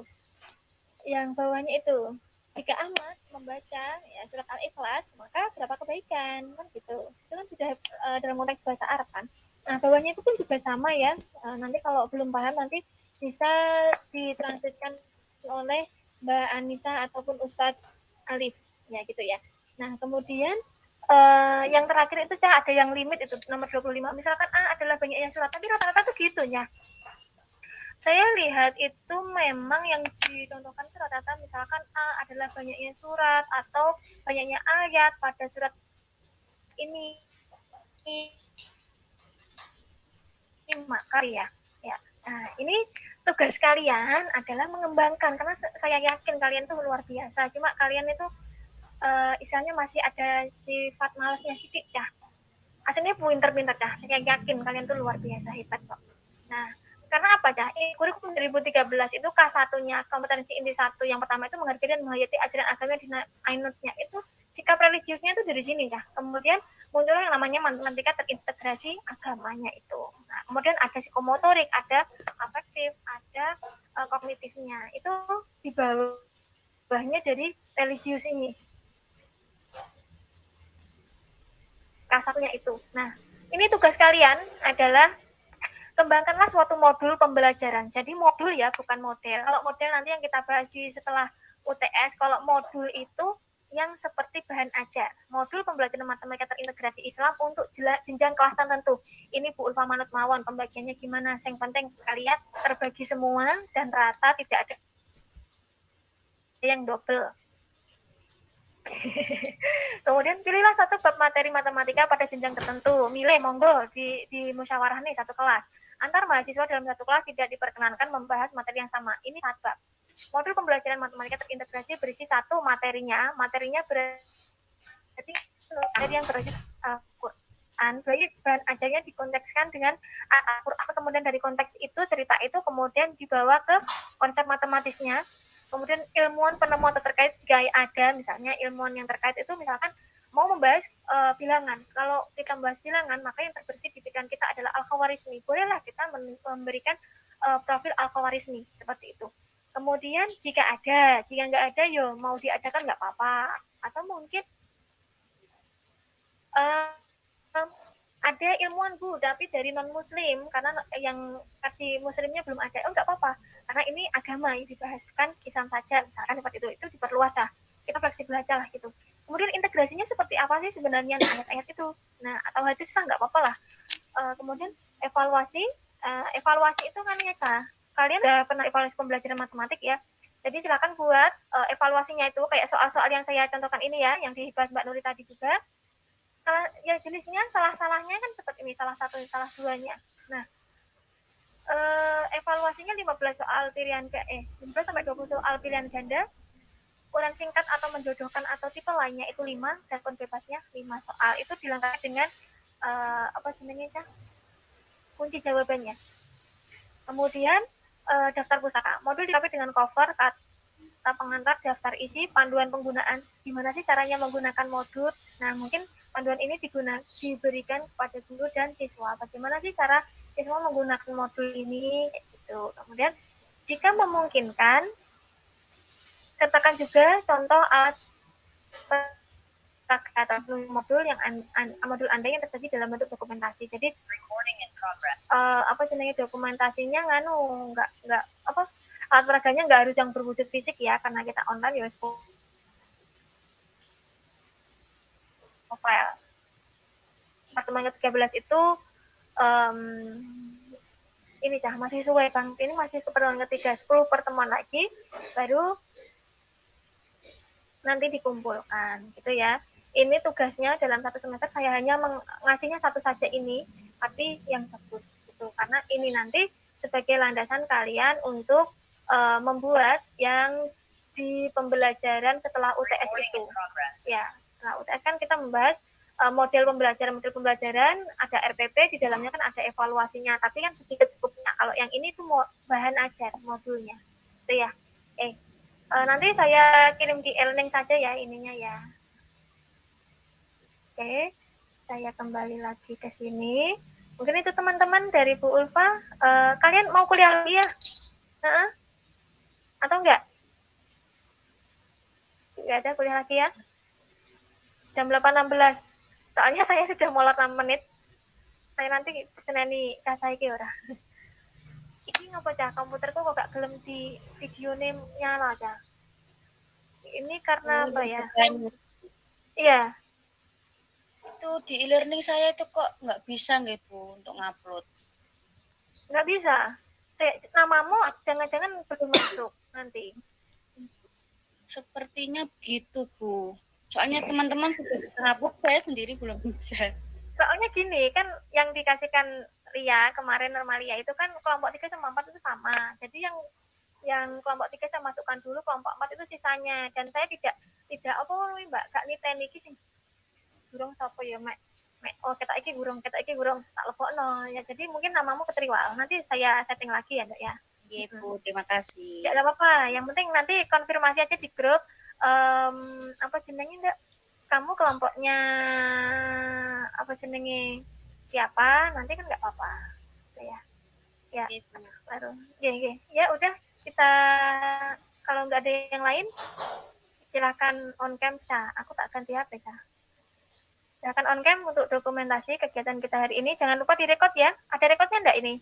Yang bawahnya itu. Jika Ahmad membaca ya surat Al-Ikhlas, maka berapa kebaikan kan gitu. Itu kan sudah dalam konteks bahasa Arab kan. Nah, bawahnya itu pun juga sama ya. Nanti kalau belum paham nanti bisa ditranslitkan oleh Mbak Anissa ataupun Ustadz Alif ya gitu ya. Nah, kemudian yang terakhir itu Cah, ada yang limit itu nomor 25. Misalkan A adalah banyaknya surat, tapi rata-rata tuh gitu ya. Saya lihat itu memang yang dicontohkan itu rata-rata misalkan A adalah banyaknya surat atau banyaknya ayat pada surat ini maka ya. Nah, ini tugas kalian adalah mengembangkan karena saya yakin kalian tuh luar biasa. Cuma kalian itu istilahnya masih ada sifat malasnya sedikit Cah. Aslinya pinter-pinter Cah. Saya yakin kalian tuh luar biasa hebat kok. Nah, karena apa Cah? Kurikulum 2013 itu K1-nya, kompetensi inti 1 yang pertama itu menghargai dan menghayati ajaran agama di Ainutnya. Itu sikap religiusnya itu dari sini Cah. Kemudian muncul yang namanya matematika terintegrasi agamanya itu. Nah, kemudian ada psikomotorik, ada afektif, ada kognitifnya. Itu di bawahnya dari religius ini. Kasarnya itu. Nah, Ini tugas kalian adalah kembangkanlah suatu modul pembelajaran. Jadi modul ya, bukan model. Kalau model nanti yang kita bahas di setelah UTS. Kalau modul itu yang seperti bahan ajar. Modul pembelajaran matematika terintegrasi Islam untuk jenjang kelas tertentu. Ini Bu Ulfa Manut mawon, pembagiannya gimana? Yang penting kalian terbagi semua dan rata, tidak ada yang double. Kemudian pilihlah satu bab materi matematika pada jenjang tertentu. Milih monggo di musyawarah nih satu kelas. Antar mahasiswa dalam satu kelas tidak diperkenankan membahas materi yang sama. Ini satu bab. Modul pembelajaran matematika terintegrasi berisi satu materinya. Materinya berarti materi yang berisi Al-Quran. Baik bahan ajarnya dikontekskan dengan Al-Quran. Kemudian dari konteks itu, cerita itu kemudian dibawa ke konsep matematisnya. Kemudian ilmuwan penemu atau terkait jika ada, misalnya ilmuwan yang terkait itu misalkan mau membahas bilangan. Kalau kita membahas bilangan, maka yang terbersih di pikiran kita adalah Al-Khawarizmi. Bolehlah kita memberikan profil Al-Khawarizmi seperti itu. Kemudian jika nggak ada, yo mau diadakan nggak apa-apa. Atau mungkin ada ilmuwan Bu, tapi dari non Muslim karena yang kasih Muslimnya belum ada. Oh nggak apa-apa, karena ini agama yang dibahas, bukan Islam saja. Misalkan seperti itu diperluas lah. Kita fleksibel aja lah gitu. Kemudian integrasinya seperti apa sih sebenarnya ayat-ayat itu? Nah atau hadis lah nggak apa-apa lah. Kemudian evaluasi itu kan ya kalian udah pernah evaluasi pembelajaran matematik ya. Jadi silakan buat evaluasinya itu kayak soal-soal yang saya contohkan ini ya, yang dibahas Mbak Nuri tadi juga. Ya jenisnya salah-salahnya kan seperti ini, salah satu salah duanya. Nah, evaluasinya 15 soal pilihan 15 sampai 20 soal pilihan ganda. Ukuran singkat atau menjodohkan atau tipe lainnya itu 5 dan pembebasnya 5 soal. Itu dilengkapi dengan kunci jawabannya. Kemudian daftar pusaka. Modul dilengkapi dengan cover, kata pengantar, daftar isi, panduan penggunaan. Gimana sih caranya menggunakan modul? Nah, mungkin panduan ini diberikan kepada guru dan siswa. Bagaimana sih cara siswa menggunakan modul ini? Gitu. Kemudian, jika memungkinkan, sertakan juga contoh alat atau modul modul Anda yang terjadi dalam bentuk dokumentasi. Jadi dokumentasinya nggak alat peraganya nggak harus yang berwujud fisik ya, karena kita online ya file. Pertemuan ke-13 itu ini masih sesuai Bang. Ini masih pertemuan ketiga, 10 pertemuan lagi baru nanti dikumpulkan gitu ya. Ini tugasnya dalam satu semester saya hanya ngasihnya satu saja ini, tapi yang bagus gitu. Karena ini nanti sebagai landasan kalian untuk membuat yang di pembelajaran setelah UTS itu. Ya, setelah UTS kan kita membahas model pembelajaran, ada RPP, di dalamnya kan ada evaluasinya, tapi kan sedikit cukupnya. Kalau yang ini tuh bahan ajar modulnya. Itu ya. Nanti saya kirim di e-learning saja ya ininya ya. Oke, saya kembali lagi ke sini. Mungkin itu teman-teman dari Bu Ulfa. Kalian mau kuliah lagi ya? Atau enggak? Enggak ada kuliah lagi ya? Jam 8.16. Soalnya saya sudah molor 6 menit. Saya nanti seneni kasih ke ora. Ini ngapa cah komputerku kok gak gelem di video nyala cah. Ini karena apa ya? Iya. Itu di e-learning saya itu kok nggak bisa nggak Bu untuk ngupload? Nggak bisa. Namamu jangan-jangan belum masuk nanti. Sepertinya begitu Bu. Soalnya teman-teman sudah ngupload, saya sendiri belum bisa. Soalnya gini kan yang dikasihkan Ria kemarin Normalia itu kan kelompok 3 sama 4 itu sama. Jadi yang kelompok 3 saya masukkan dulu, kelompok 4 itu sisanya. Dan saya tidak Mbak gak niteni iki sing burung sapa ya mek kita iki burung tak lebokno ya. Jadi mungkin namamu ketriwal. Nanti saya setting lagi ya, Mbak ya. Iya Bu, terima kasih. Ya enggak apa-apa. Yang penting nanti konfirmasi aja di grup apa jenenge Mbak? Kamu kelompoknya apa jenenge siapa? Nanti kan enggak apa-apa. Ya. Ya. Baru. Ya udah kita kalau enggak ada yang lain silakan on cam Sa. Aku tak ganti HP Sa. Silakan on cam untuk dokumentasi kegiatan kita hari ini. Jangan lupa direkod ya. Ada rekodnya enggak ini?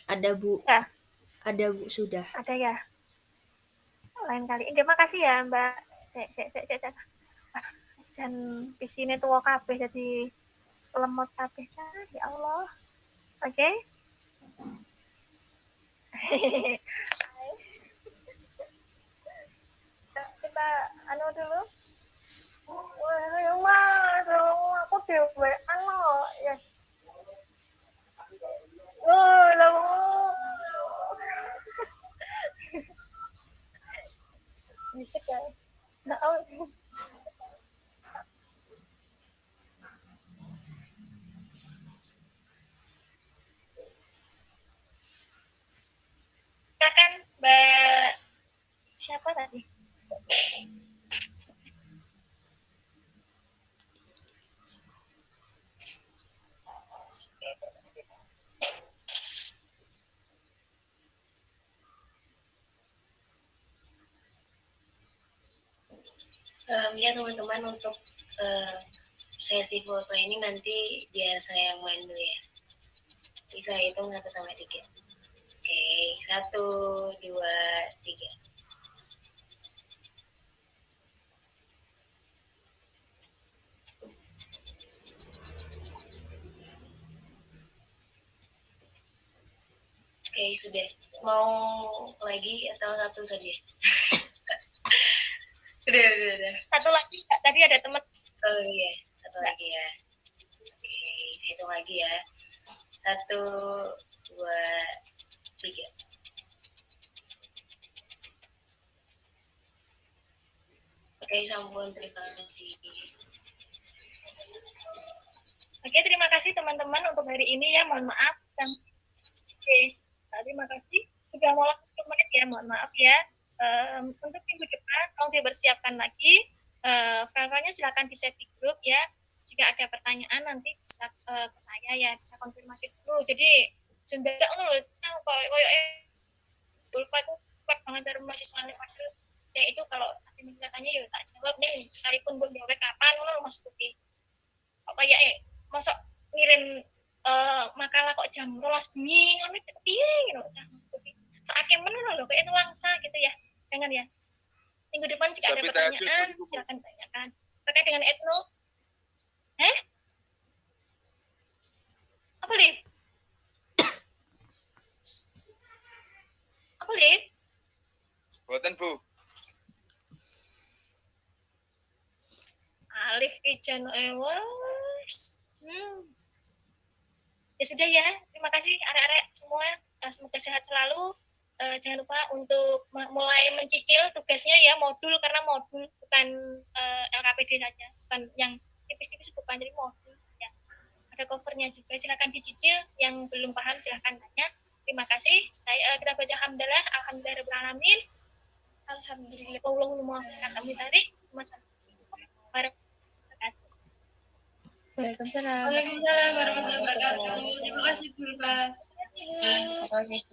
Ada Bu. Ya. Ada Bu, sudah. Ada ya. Lain kali. Terima kasih ya Mbak. Dan di sini tuh kabeh jadi lemot kabeh. Ya Allah. Oke. Kita anu dulu. Wah, Mas, aku dewe anu, yes. Oh, lalu. Bisa guys. Nah, silakan Mbak siapa tadi? Ya teman-teman, untuk sesi foto ini nanti biar saya yang main dulu ya. Jadi saya hitung 1 sampai 3. Oke, 1, 2, 3. Oke, sudah. Mau lagi atau satu saja? Udah. Satu lagi, tadi ada teman. Oh iya, satu lagi ya. Oke, saya hitung lagi ya. 1, 2, 3. Oke, sambung, terima kasih. Oke, terima kasih teman-teman untuk hari ini ya. Mohon maaf. Oke, terima kasih. Sudah mau 10 menit ya, mohon maaf ya. Untuk minggu depan, tolong dipersiapkan lagi. File-filenya silakan di-share di grup ya. Jika ada pertanyaan nanti bisa ke saya ya, bisa konfirmasi dulu. Jadi jangan dulu, koyo Ulfa itu kuat banget dari mahasiswa padahal saya itu kalau nanti katanya ya tak jawab nih sekalipun gue jawab kapan ngono Mas Tuti. Kok kayak masuk ngirim makalah kok jam 12 bengi ngono piye ngono Mas Tuti. Sakake men lho kayak nuangsa gitu ya. Jangan ya. Minggu depan jika ada pertanyaan silakan tanyakan. Terkait dengan etno. Apa nih? Apa nih? Buatan Bu. Alif Ijan Ewas. Ya sudah ya. Terima kasih arek-arek semua. Semoga sehat selalu. Jangan lupa untuk mulai mencicil tugasnya ya, modul, karena modul bukan LKPD saja, bukan yang tipis-tipis, bukan, jadi modul ya. Ada covernya juga, silakan dicicil. Yang belum paham silakan tanya. Terima kasih. Kita baca alhamdulillah, alhamdulillahirobbilalamin. Alhamdulillah. Allahumma kami tarik. Waalaikumsalam warahmatullahi wabarakatuh. Terima kasih, Bu. Terima kasih.